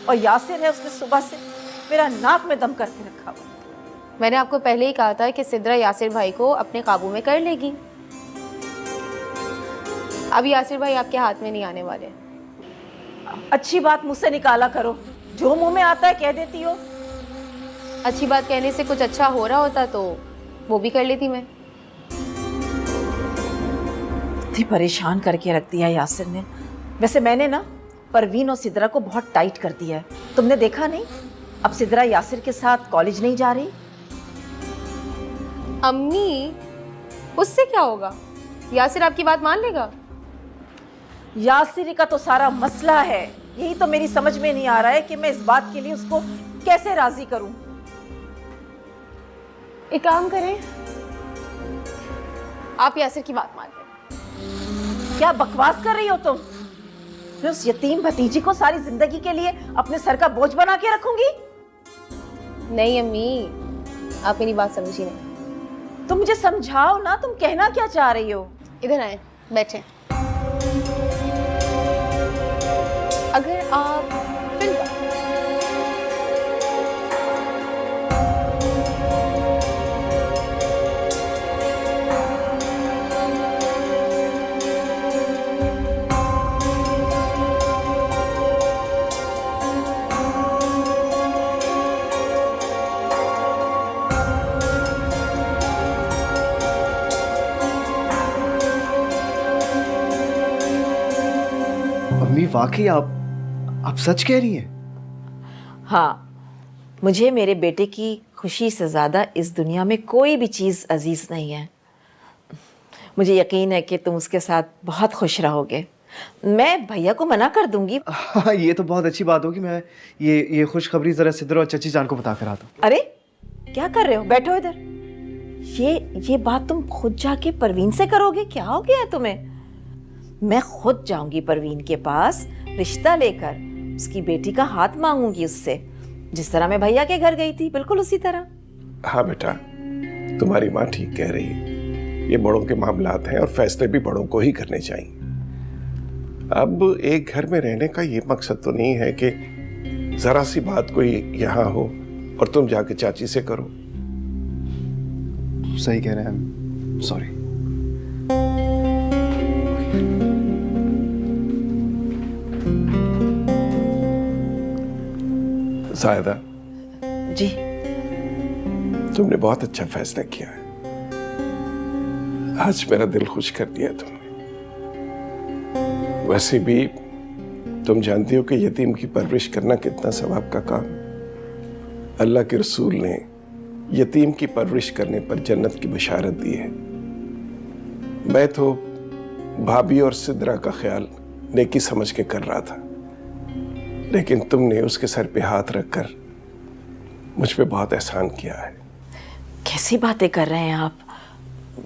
और यासिर है उसने सुबह से मेरा नाक में दम करके रखा हुआ। मैंने आपको पहले ही कहा था कि सिद्रा यासिर भाई को अपने काबू में कर लेगी। अब यासिर भाई आपके हाथ में नहीं आने वाले। अच्छी बात मुझसे निकाला करो, जो मुंह में आता है कह देती हो। अच्छी बात कहने से कुछ अच्छा हो रहा होता तो वो भी कर लेती मैं। इतनी परेशान करके रख दिया यासिर ने। वैसे मैंने ना परवीन और सिद्रा को बहुत टाइट कर दिया है, तुमने देखा नहीं? अब सिद्रा यासिर के साथ कॉलेज नहीं जा रही। अम्मी उससे क्या होगा, यासिर आपकी बात मान लेगा। यासिर का तो सारा मसला है, यही तो मेरी समझ में नहीं आ रहा है कि मैं इस बात के लिए उसको कैसे राजी करूं। एक काम करें, आप यासिर की बात मान लें। क्या बकवास कर रही हो तुम? मैं उस यतीम भतीजी को सारी जिंदगी के लिए अपने सर का बोझ बना के रखूंगी? नहीं अम्मी, आप मेरी बात समझी नहीं। तुम मुझे समझाओ ना, तुम कहना क्या चाह रही हो? इधर आए, बैठे। अगर आप फिल्म अम्मी वाकई आप सच कह रही हैं? हाँ, मुझे मेरे बेटे की खुशी से ज़्यादा इस दुनिया में कोई भी चीज़ अजीज़ नहीं है। मुझे यकीन है कि तुम उसके साथ बहुत खुश रहोगे। मैं भैया को मना कर दूंगी। हाँ, ये तो बहुत अच्छी बात होगी। मैं ये खुशखबरी जरा सिद्रा और चची जान को बता कर आता हूँ। अरे क्या कर रहे हो, बैठो इधर। ये बात तुम खुद जाके परवीन से करोगे? क्या हो गया है तुम्हें? मैं खुद जाऊंगी परवीन के पास, रिश्ता लेकर उसकी बेटी का हाथ मांगूंगी उससे, जिस तरह मैं भैया के घर गई थी, बिल्कुल उसी तरह। हाँ बेटा, तुम्हारी माँ ठीक कह रही है। ये बड़ों के मामलात हैं और फैसले भी बड़ों को ही करने चाहिए। अब एक घर में रहने का ये मकसद तो नहीं है कि जरा सी बात कोई यहाँ हो और तुम जाके चाची से करो। सही कह रहे हैं, सॉरी। जायदा जी, तुमने बहुत अच्छा फैसला किया है। आज मेरा दिल खुश कर दिया तुमने। वैसे भी तुम जानती हो कि यतीम की परवरिश करना कितना सवाब का काम। अल्लाह के रसूल ने यतीम की परवरिश करने पर जन्नत की बशारत दी है। मैं तो भाभी और सिद्रा का ख्याल नेकी समझ के कर रहा था, लेकिन तुमने उसके सर पे हाथ रखकर मुझ पे बहुत एहसान किया है। कैसी बातें कर रहे हैं आप?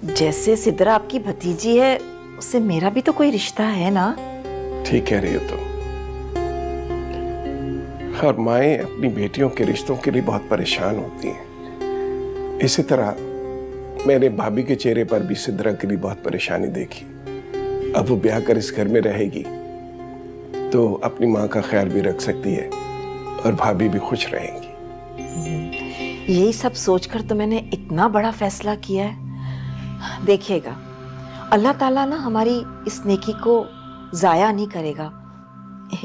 जैसे सिद्रा आपकी भतीजी है, उससे मेरा भी तो कोई रिश्ता है ना? ठीक कह रही हो तुम। और माएं अपनी बेटियों के रिश्तों के लिए बहुत परेशान होती हैं। इसी तरह मैंने भाभी के चेहरे पर भी सिद्रा के लिए बहुत परेशानी देखी। अब वो ब्याह कर इस घर में रहेगी तो अपनी माँ का ख्याल भी रख सकती है और भाभी भी खुश रहेंगी। यही सब सोचकर तो मैंने इतना बड़ा फैसला किया है। देखिएगा, अल्लाह ताला ना हमारी इस नेकी को जाया नहीं करेगा,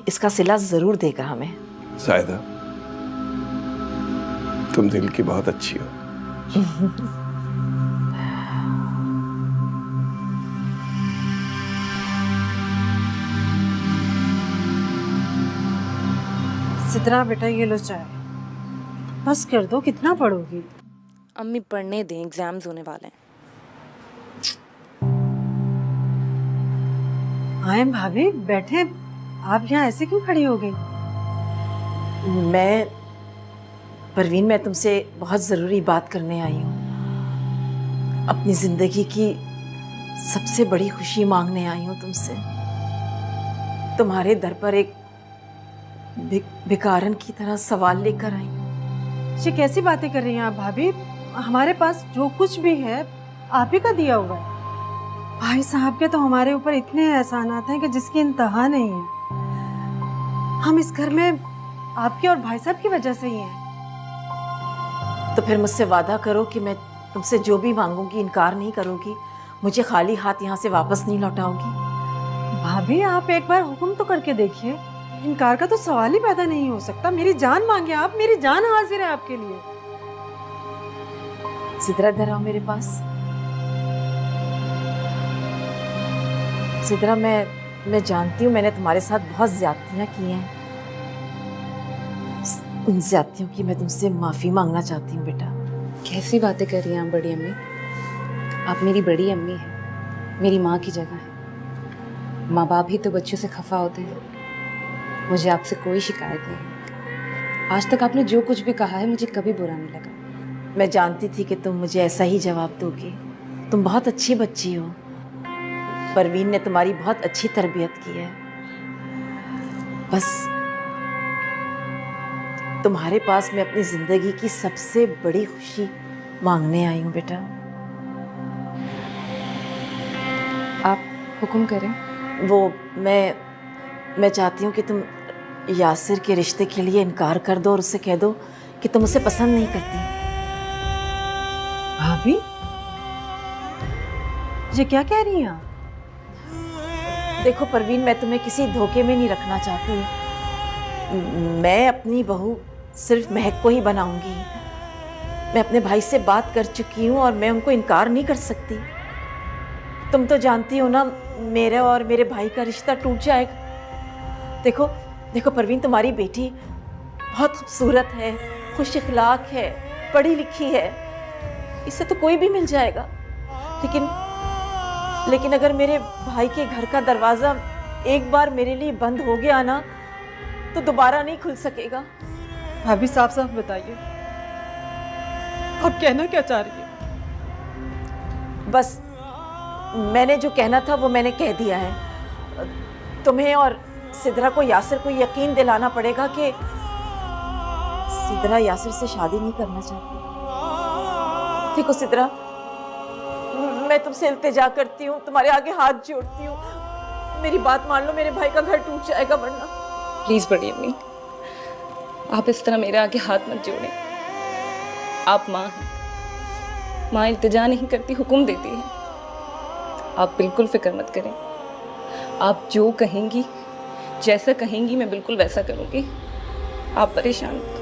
इसका सिला जरूर देगा हमें। जायदा, तुम दिल की बहुत अच्छी हो। सिद्रा बेटा, ये लो चाय। बस कर दो, कितना पढ़ोगी? अम्मी पढ़ने दें, एग्जाम्स होने वाले हैं। आए भाभी, बैठे। आप यहाँ ऐसे क्यों खड़ी हो गई? परवीन, मैं तुमसे बहुत ज़रूरी बात करने आई हूँ। अपनी ज़िंदगी की सबसे बड़ी खुशी मांगने आई हूँ तुमसे। तुम्हारे दर पर एक भिखारन की तरह सवाल लेकर आई हूँ। ये कैसी बातें कर रही हैं आप भाभी? हमारे पास जो कुछ भी है आप ही का दिया हुआ है। भाई साहब के तो हमारे ऊपर इतने एहसानात हैं कि जिसकी इंतहा नहीं है। हम इस घर में आपके और भाई साहब की वजह से ही हैं। तो फिर मुझसे वादा करो कि मैं तुमसे जो भी मांगूंगी इनकार नहीं करोगी, मुझे खाली हाथ यहाँ से वापस नहीं लौटाओगी। भाभी, आप एक बार हुक्म तो करके देखिए। इनकार का तो सवाल ही पैदा नहीं हो सकता। मेरी जान मांगे आप, मेरी जान हाजिर है आपके लिए। सिद्रा, इधर आओ मेरे पास। सिद्रा, मैं जानती हूँ मैंने तुम्हारे साथ बहुत ज्यादतियाँ की हैं। उन ज्यादतियों की मैं तुमसे माफ़ी मांगना चाहती हूँ बेटा। कैसी बातें कर रही हैं आप बड़ी अम्मी? आप मेरी बड़ी अम्मी हैं, मेरी माँ की जगह है। माँ बाप ही तो बच्चों से खफा होते हैं। मुझे आपसे कोई शिकायत नहीं है। आज तक आपने जो कुछ भी कहा है मुझे कभी बुरा नहीं लगा। मैं जानती थी कि तुम मुझे ऐसा ही जवाब दोगे। तुम बहुत अच्छी बच्ची हो। परवीन ने तुम्हारी बहुत अच्छी तरबियत की है। बस तुम्हारे पास मैं अपनी जिंदगी की सबसे बड़ी खुशी मांगने आई हूँ बेटा। आप हुक्म करें। वो मैं चाहती हूँ कि तुम यासिर के रिश्ते के लिए इनकार कर दो और उससे कह दो कि तुम उसे पसंद नहीं करती। भाभी, ये क्या कह रही हैं आप? देखो परवीन, मैं तुम्हें किसी धोखे में नहीं रखना चाहती। मैं अपनी बहू सिर्फ महक को ही बनाऊंगी। मैं अपने भाई से बात कर चुकी हूँ और मैं उनको इनकार नहीं कर सकती। तुम तो जानती हो ना, मेरा और मेरे भाई का रिश्ता टूट जाएगा। देखो परवीन, तुम्हारी बेटी बहुत खूबसूरत है, खुश इखलाक है, पढ़ी लिखी है। इसे तो कोई भी मिल जाएगा। लेकिन अगर मेरे भाई के घर का दरवाज़ा एक बार मेरे लिए बंद हो गया ना, तो दोबारा नहीं खुल सकेगा। भाभी, साफ साफ बताइए, आप कहना क्या चाह रही हैं? बस मैंने जो कहना था वो मैंने कह दिया है। तुम्हें और सिद्रा को यासिर को यकीन दिलाना पड़ेगा कि सिद्रा यासिर से शादी नहीं करना चाहती। देखो सिद्रा, मैं तुमसे इल्तिजा करती हूँ, तुम्हारे आगे हाथ जोड़ती हूँ, मेरी बात मान लो। मेरे भाई का घर टूट जाएगा वरना। प्लीज बड़ी अम्मी, आप इस तरह मेरे आगे हाथ मत जोड़ें। आप माँ हैं, माँ इल्तिजा नहीं करती, हुक्म देती है। आप बिल्कुल फिक्र मत करें। आप जो कहेंगी, जैसा कहेंगी, मैं बिल्कुल वैसा करूँगी। आप परेशान मत हो।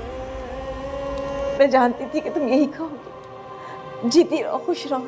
मैं जानती थी कि तुम यही कहोगे। जीती रहो, खुश रहो।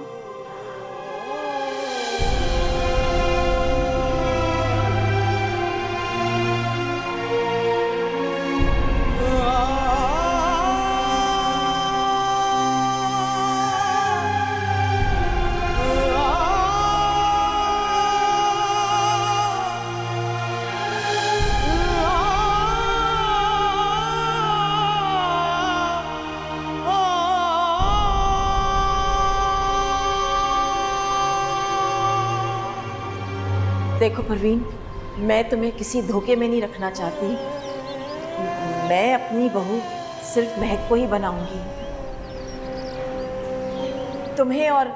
देखो परवीन, मैं तुम्हें किसी धोखे में नहीं रखना चाहती। मैं अपनी बहू सिर्फ महक को ही बनाऊंगी। तुम्हें और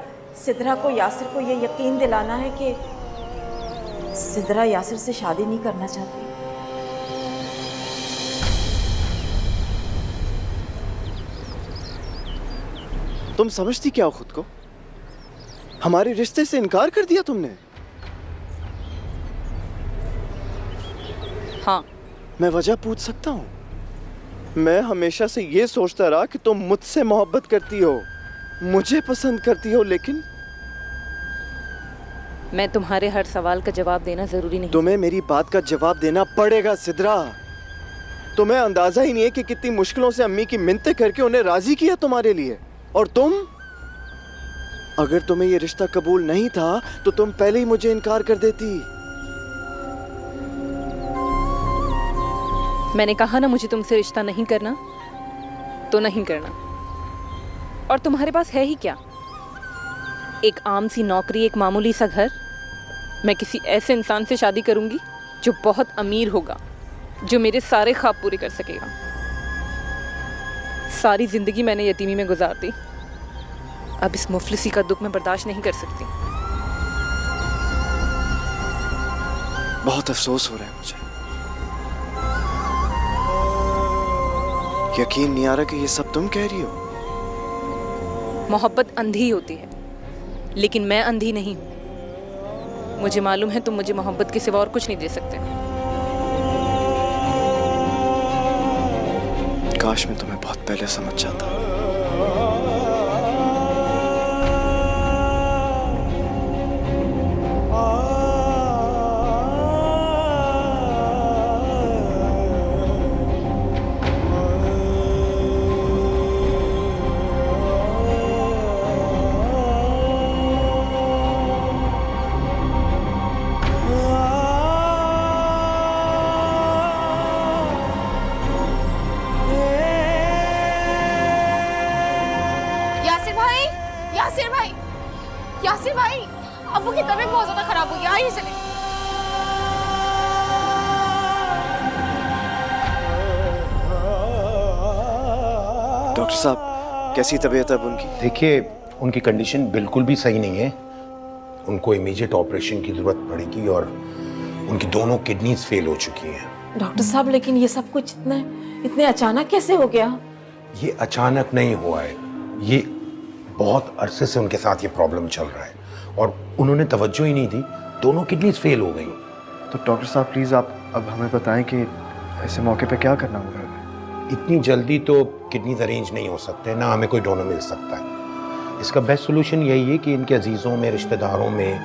सिद्रा को, यासिर को ये यकीन दिलाना है कि सिद्रा यासिर से शादी नहीं करना चाहती। तुम समझती क्या हो खुद को? हमारे रिश्ते से इनकार कर दिया तुमने। हाँ, मैं वजह पूछ सकता हूँ? मैं हमेशा से ये सोचता रहा कि तुम मुझसे मोहब्बत करती हो, मुझे पसंद करती हो, लेकिन मैं तुम्हारे हर सवाल का जवाब देना जरूरी नहीं। तुम्हें मेरी बात का जवाब देना पड़ेगा सिद्रा। तुम्हें अंदाजा ही नहीं है कि कितनी मुश्किलों से अम्मी की मिन्नतें करके उन्हें राजी किया तुम्हारे लिए। और तुम, अगर तुम्हें ये रिश्ता कबूल नहीं था तो तुम पहले ही मुझे इनकार कर देती। मैंने कहा ना मुझे तुमसे रिश्ता नहीं करना, तो नहीं करना। और तुम्हारे पास है ही क्या? एक आम सी नौकरी, एक मामूली सा घर। मैं किसी ऐसे इंसान से शादी करूंगी जो बहुत अमीर होगा, जो मेरे सारे ख्वाब पूरे कर सकेगा। सारी जिंदगी मैंने यतीमी में गुजार दी। अब इस मुफलिसी का दुख मैं बर्दाश्त नहीं कर सकती। बहुत अफसोस हो रहा है मुझे। यकीन नहीं आ रहा कि ये सब तुम कह रही हो। मोहब्बत अंधी होती है, लेकिन मैं अंधी नहीं हूँ। मुझे मालूम है तुम मुझे मोहब्बत के सिवा और कुछ नहीं दे सकते। काश मैं तुम्हें बहुत पहले समझ जाता। यासिर भाई, यासिर भाई, यासिर भाई, अब्बू की तबीयत बहुत ज्यादा खराब हो गई, आइए चले। डॉक्टर साहब, कैसी तबीयत है अब उनकी? देखिए, उनकी कंडीशन बिल्कुल भी सही नहीं है। उनको इमीडिएट ऑपरेशन की ज़रूरत पड़ेगी और उनकी दोनों किडनीज फेल हो चुकी हैं। डॉक्टर साहब, लेकिन ये सब कुछ इतने अचानक कैसे हो गया? ये अचानक नहीं हुआ है, ये बहुत अरसे से उनके साथ ये प्रॉब्लम चल रहा है और उन्होंने तवज्जो ही नहीं दी, दोनों किडनीज फेल हो गई। तो डॉक्टर साहब प्लीज़ आप अब हमें बताएं कि ऐसे मौके पे क्या करना होगा हमें? इतनी जल्दी तो किडनीज अरेंज नहीं हो सकते, ना हमें कोई डोनर मिल सकता है। इसका बेस्ट सोल्यूशन यही है कि इनके अजीज़ों में, रिश्तेदारों में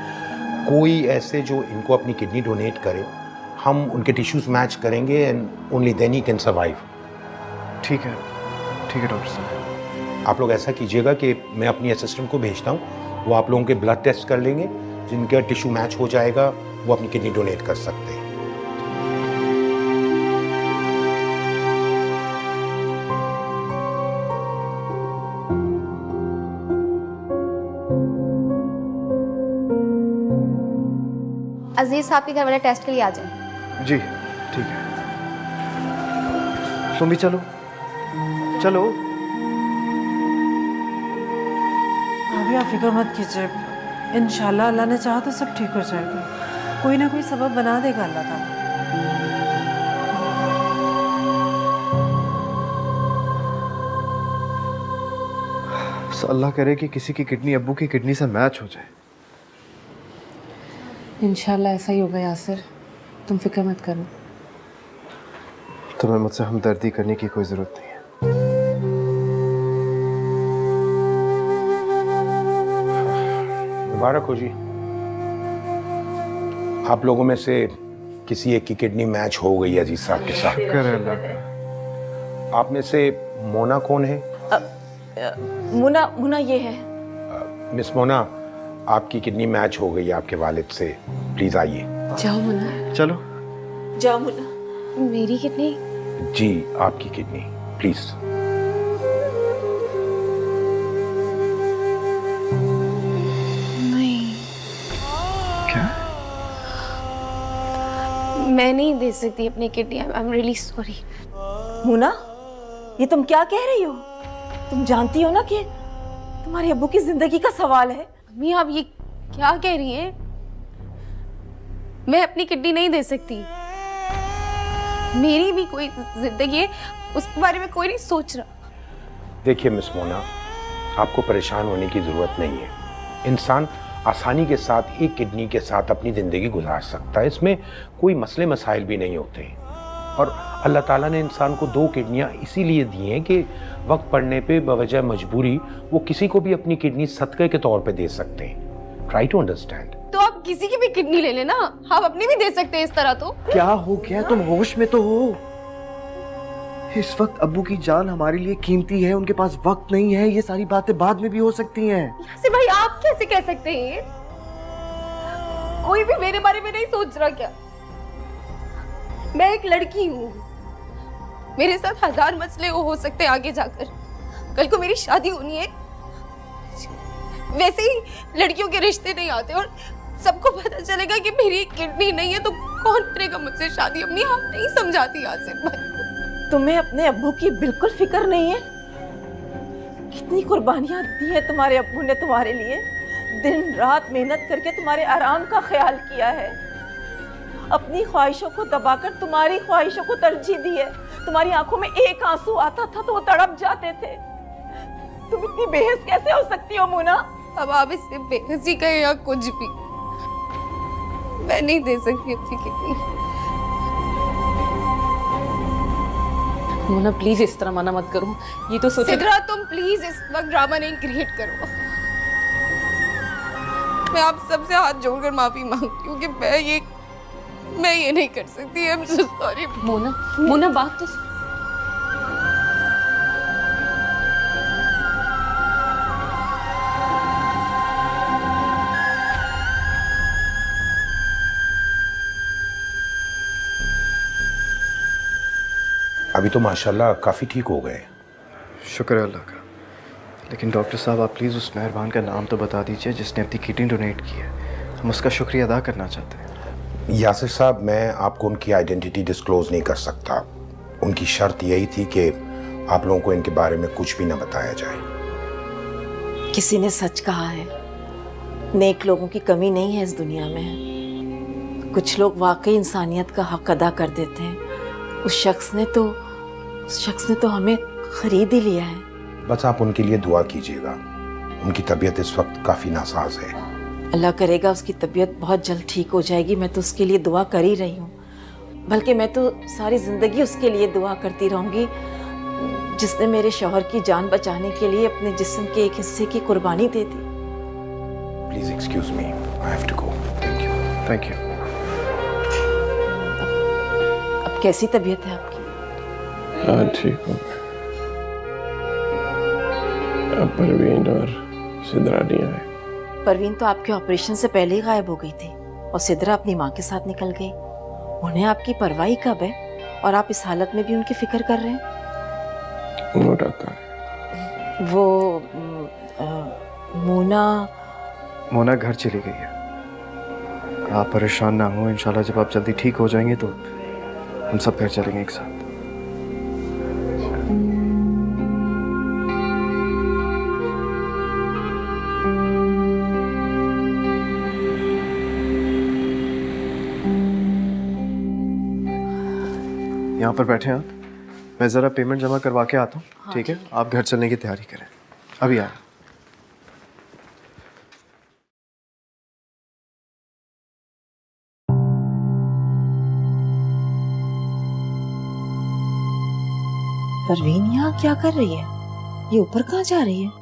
कोई ऐसे जो इनको अपनी किडनी डोनेट करे, हम उनके टिश्यूज़ मैच करेंगे एंड ओनली देन ही कैन सर्वाइव। ठीक है डॉक्टर साहब। आप लोग ऐसा कीजिएगा कि मैं अपनी असिस्टेंट को भेजता हूँ, वो आप लोगों के ब्लड टेस्ट कर लेंगे, जिनका टिश्यू मैच हो जाएगा वो अपनी किडनी डोनेट कर सकते हैं। अजीज साहब के घर वाले टेस्ट के लिए आ जाए। जी ठीक है, तुम भी चलो। अभी आप फिक्र मत कीजिए, इंशाल्लाह अल्लाह ने चाहा तो सब ठीक हो जाएगा। कोई ना कोई सबब बना देगा अल्लाह ताला। अल्लाह करे कि किसी की किडनी अब्बू की किडनी से मैच हो जाए। इंशाल्लाह ऐसा ही होगा यासिर, तुम फिक्र मत करो। तुम्हें मुझसे हमदर्दी करने की कोई ज़रूरत नहीं है। मुबारक हो जी, आप लोगों में से किसी एक की किडनी मैच हो गई है अजीज साहब के साथ। शुक्र है अल्लाह का। आप में से मोना कौन है? मुना ये है। मिस मोना, आपकी किडनी मैच हो गई है आपके वालिद से, प्लीज आइए। जाओ मुन्ना। चलो जाओ मुना। मेरी किडनी? जी आपकी किडनी, प्लीज। नहीं, क्या? मैं नहीं दे सकती अपनी kidney. I am really sorry. मुना, ये तुम क्या कह रही हो? तुम जानती हो ना कि तुम्हारे अब्बू की जिंदगी का सवाल है। अम्मी आप ये क्या कह रही हैं? मैं अपनी किडनी नहीं दे सकती। मेरी भी कोई जिंदगी है, उसके बारे में कोई नहीं सोच रहा। देखिए मिस मोना, आपको परेशान होने की ज़रूरत नहीं है। इंसान आसानी के साथ एक किडनी के साथ अपनी ज़िंदगी गुजार सकता है, इसमें कोई मसले मसाइल भी नहीं होते हैं। और अल्लाह ताला ने इंसान को 2 किडनियाँ इसीलिए दी हैं कि वक्त पड़ने पे बवजह मजबूरी वो किसी को भी अपनी किडनी सदक़े के तौर पे दे सकते हैं। Try to understand. तो आप किसी की भी किडनी ले लेना, आप अपनी भी दे सकते हैं इस तरह। तो क्या हो गया? तुम होश में तो हो? इस वक्त अब्बू की जान हमारे लिए कीमती है, उनके पास वक्त नहीं है। ये सारी बातें बाद में भी हो सकती हैं। यासिर भाई, आप कैसे कह सकते हैं ये? कोई भी मेरे बारे में नहीं सोच रहा क्या? मैं एक लड़की हूँ, मेरे साथ 1000 मसले हो सकते हैं आगे जाकर। कल को मेरी शादी होनी है, वैसे ही लड़कियों के रिश्ते नहीं आते, और सबको पता चलेगा कि मेरी किडनी नहीं है तो कौन करेगा मुझसे शादी? अपनी हाथ नहीं समझाती यासिर भाई को। तुम्हें अपने अब्बू की बिल्कुल फिक्र नहीं है? कितनी कुर्बानियां दी है तुम्हारे अब्बू ने तुम्हारे लिए। दिन रात मेहनत करके तुम्हारे आराम का ख्याल किया है, अपनी ख्वाहिशों को दबाकर तुम्हारी ख्वाहिशों को तरजीह दी है। तुम्हारी आंखों में एक आंसू आता था तो वो तड़प जाते थे। तुम इतनी बेहस कैसे हो सकती हो मोना? अब आप इससे बेहसी कहें या कुछ भी, मैं नहीं दे सकती अपनी किडनी। मोना प्लीज इस तरह मना मत करो। ये तो सोचो। सिद्रा, तुम प्लीज इस वक्त ड्रामा नहीं क्रिएट करो। मैं आप सबसे हाथ जोड़कर माफी मांगती हूँ कि मैं ये नहीं कर सकती। I am so sorry. Mona बात तो अभी तो माशाल्लाह काफ़ी ठीक हो गए। शुक्र है अल्लाह का। लेकिन डॉक्टर साहब, आप प्लीज़ उस मेहरबान का नाम तो बता दीजिए जिसने अपनी किडनी डोनेट की है। हम उसका शुक्रिया अदा करना चाहते हैं। यासिर साहब, मैं आपको उनकी आइडेंटिटी डिस्क्लोज नहीं कर सकता। उनकी शर्त यही थी कि आप लोगों को इनके बारे में कुछ भी ना बताया जाए। किसी ने सच कहा है, नेक लोगों की कमी नहीं है इस दुनिया में। कुछ लोग वाकई इंसानियत का हक अदा कर देते हैं। उस शख्स ने तो हमें खरीद ही लिया है। बस आप उनके लिए दुआ कीजिएगा। उनकी तबीयत इस वक्त काफ़ी नासाज है। अल्लाह करेगा उसकी तबीयत बहुत जल्द ठीक हो जाएगी। मैं तो उसके लिए दुआ कर ही रही हूँ, बल्कि मैं तो सारी ज़िंदगी उसके लिए दुआ करती रहूँगी, जिसने मेरे शौहर की जान बचाने के लिए अपने जिस्म के एक हिस्से की कुर्बानी दे दी। Please excuse me, I have to go. Thank you. Thank you. अब कैसी तबीयत है आपकी? हाँ, ठीक हो गया। अब परवीन और सिद्रा नहीं आए। परवीन तो आपके ऑपरेशन से पहले ही गायब हो गई थी, और सिद्रा अपनी माँ के साथ निकल गई। उन्हें आपकी परवाही कब है, और आप इस हालत में भी उनकी फिक्र कर रहे हैं? वो डॉक्टर, वो मोना घर चली गई है। आप परेशान ना हो, इंशाल्लाह जब आप जल्दी ठीक हो जाएंगे तो हम सब घर चलेंगे एक साथ। यहाँ पर बैठे आप, मैं ज़रा पेमेंट जमा करवा के आता हूँ। ठीक है, आप घर चलने की तैयारी करें। अभी आए। परवीन यहाँ क्या कर रही है? ये ऊपर कहाँ जा रही है?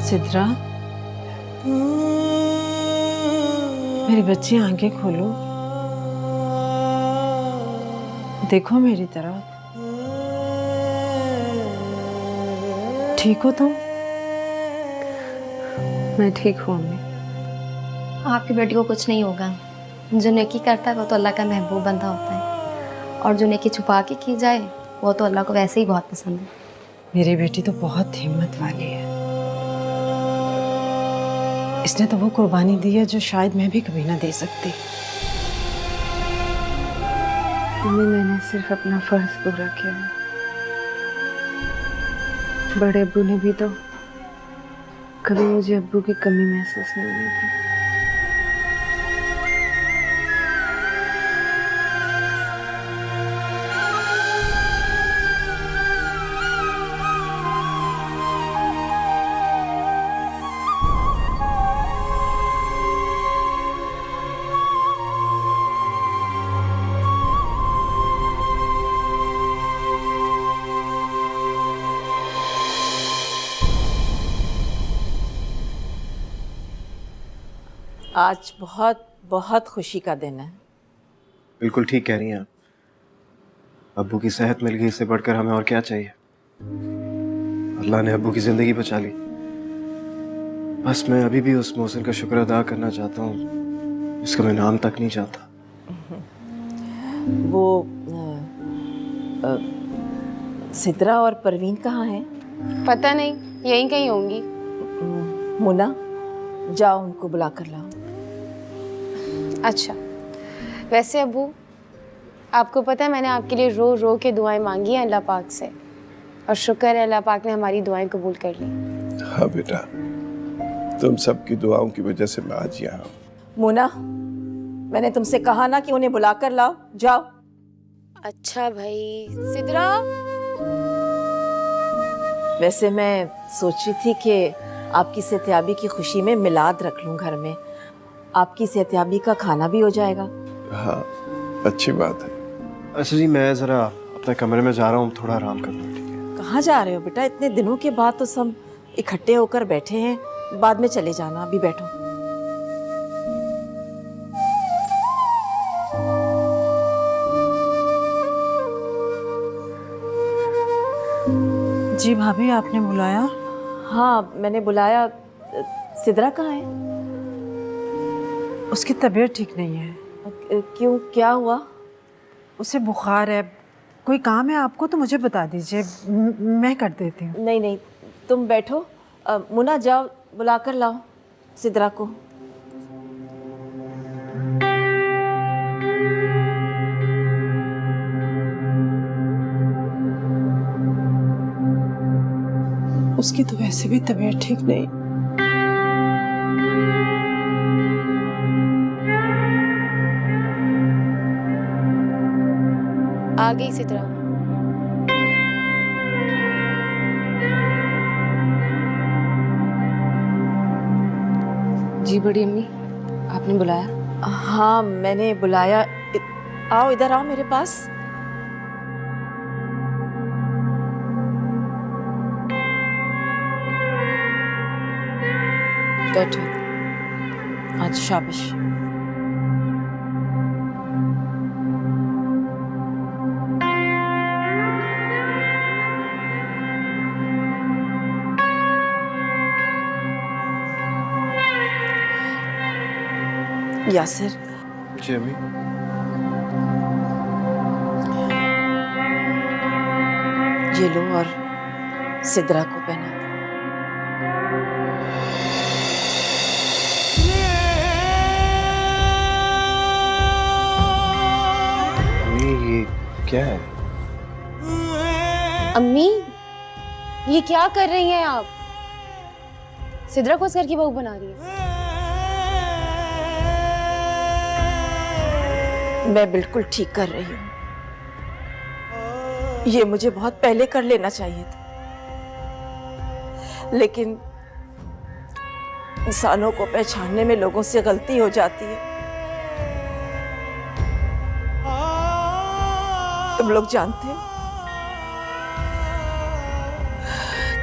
सिद्रा, मेरी बच्ची आंखें खोलो, देखो मेरी तरफ। ठीक हो तुम? मैं ठीक हूँ अम्मी। आपकी बेटी को कुछ नहीं होगा। जो नेकी करता है वो तो अल्लाह का महबूब बंदा होता है, और जो नेकी छुपा के की जाए वो तो अल्लाह को वैसे ही बहुत पसंद है। मेरी बेटी तो बहुत हिम्मत वाली है। इसने तो वो कुर्बानी दी है जो शायद मैं भी कभी ना दे सकती। मैंने सिर्फ अपना फर्ज पूरा किया है। बड़े अब्बू ने भी तो कभी मुझे अब्बू की कमी महसूस नहीं हुई थी। आज बहुत बहुत खुशी का दिन है। बिल्कुल ठीक कह रही हैं आप। अब्बू की सेहत मिल गई, इससे बढ़कर हमें और क्या चाहिए। अल्लाह ने अब्बू की ज़िंदगी बचा ली। बस मैं अभी भी उस मोहसिन का शुक्र अदा करना चाहता हूँ, इसका मैं नाम तक नहीं चाहता। वो सिद्रा और परवीन कहाँ हैं? पता नहीं, यहीं कहीं होंगी। मुन्ना, जाओ उनको बुला कर लाओ। अच्छा, वैसे अब्बू, आपको पता है मैंने आपके लिए रो रो के दुआएं मांगी हैं अल्लाह पाक से, और शुक्र है अल्लाह पाक ने हमारी दुआएं कबूल कर ली। हाँ बेटा, तुम सबकी दुआओं की वजह से मैं आज यहाँ हूँ। मुन्ना, मैंने तुमसे कहा ना कि उन्हें बुला कर लाओ, जाओ। अच्छा भाई। सिद्रा, वैसे मैं सोच रही थी कि आपकी सेहतयाबी की खुशी में मिलाद रख लूं घर में, आपकी सेहतयाबी का खाना भी हो जाएगा। हाँ, अच्छी बात है। अच्छा जी, मैं ज़रा अपने कमरे में जा रहा हूँ, थोड़ा आराम करना, ठीक है? कहाँ जा रहे हो बेटा? इतने दिनों के बाद तो सब इकट्ठे होकर बैठे हैं, बाद में चले जाना, अभी बैठो। जी भाभी, आपने बुलाया? हाँ, मैंने बुलाया। सिद्रा कहाँ है? उसकी तबीयत ठीक नहीं है। क्यों, क्या हुआ? उसे बुखार है। कोई काम है आपको तो मुझे बता दीजिए, मैं कर देती हूँ। नहीं नहीं, तुम बैठो। मुन्ना, जाओ बुला कर लाओ सिद्रा को। उसकी तो वैसे भी तबीयत ठीक नहीं। आ गई सिद्रा। जी बड़ी अम्मी, आपने बुलाया? हाँ, मैंने बुलाया। आओ, इधर आओ मेरे पास। बैठो। आज शाबाश। यासिर, जी अम्मी। ये लो और सिद्रा को पहना दो। अम्मी, ये क्या है? अम्मी, ये क्या कर रही हैं आप? सिद्रा को इस घर की बहू बना रही है। मैं बिल्कुल ठीक कर रही हूँ। ये मुझे बहुत पहले कर लेना चाहिए था, लेकिन इंसानों को पहचानने में लोगों से गलती हो जाती है। तुम लोग जानते हो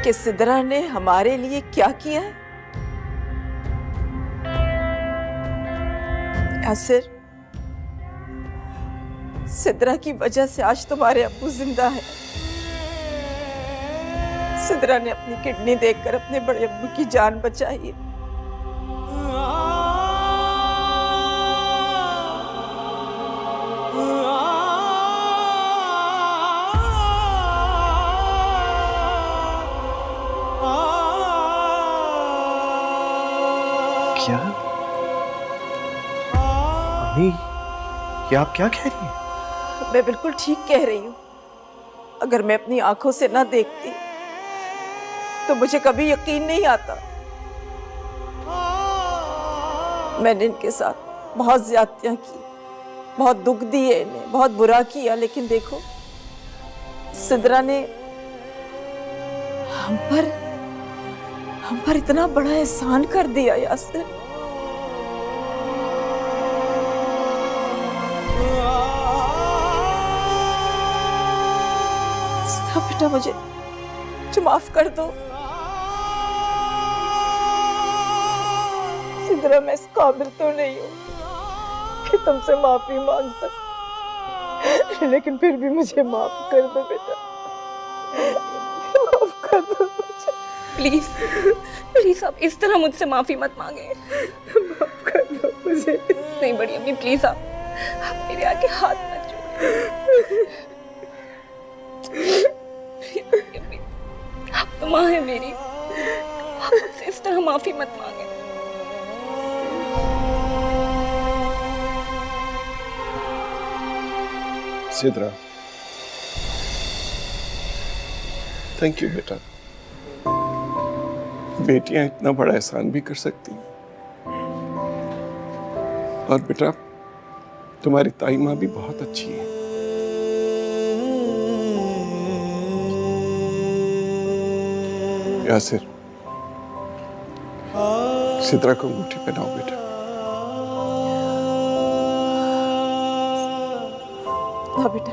कि सिद्रा ने हमारे लिए क्या किया है? यासिर, सिद्रा की वजह से आज तुम्हारे अब्बू जिंदा है। सिद्रा ने अपनी किडनी देकर अपने बड़े अब्बू की जान बचाई है। क्या? अम्मी, ये आप क्या कह रही हैं? मैं बिल्कुल ठीक कह रही हूँ। अगर मैं अपनी आंखों से ना देखती तो मुझे कभी यकीन नहीं आता। मैंने इनके साथ बहुत ज्यादतियां की, बहुत दुख दिए इन्हें, बहुत बुरा किया, लेकिन देखो सिद्रा ने हम पर इतना बड़ा एहसान कर दिया। यासिर, बेटा मुझे माफ कर दो। सिद्रा, मैं इस काबिल तो नहीं हूँ कि तुमसे माफी मांग सकूं, लेकिन फिर भी मुझे माफ कर दो बेटा, माफ कर दो मुझे। प्लीज प्लीज आप इस तरह मुझसे माफी मत मांगे। माफ कर दो मुझे। नहीं बड़ी अम्मी, प्लीज आप मेरे आगे हाथ मत जोड़िए। बड़ी अम्मी, आप तो माँ है मेरी, आप मुझसे इस तरह माफी मत मांगे। सिद्रा, थैंक यू बेटा। बेटियां इतना बड़ा एहसान भी कर सकती हैं। और बेटा, तुम्हारी ताई माँ भी बहुत अच्छी है। यासिर, सिद्रा को अंगूठी पहनाओ बेटा। हाँ बेटा।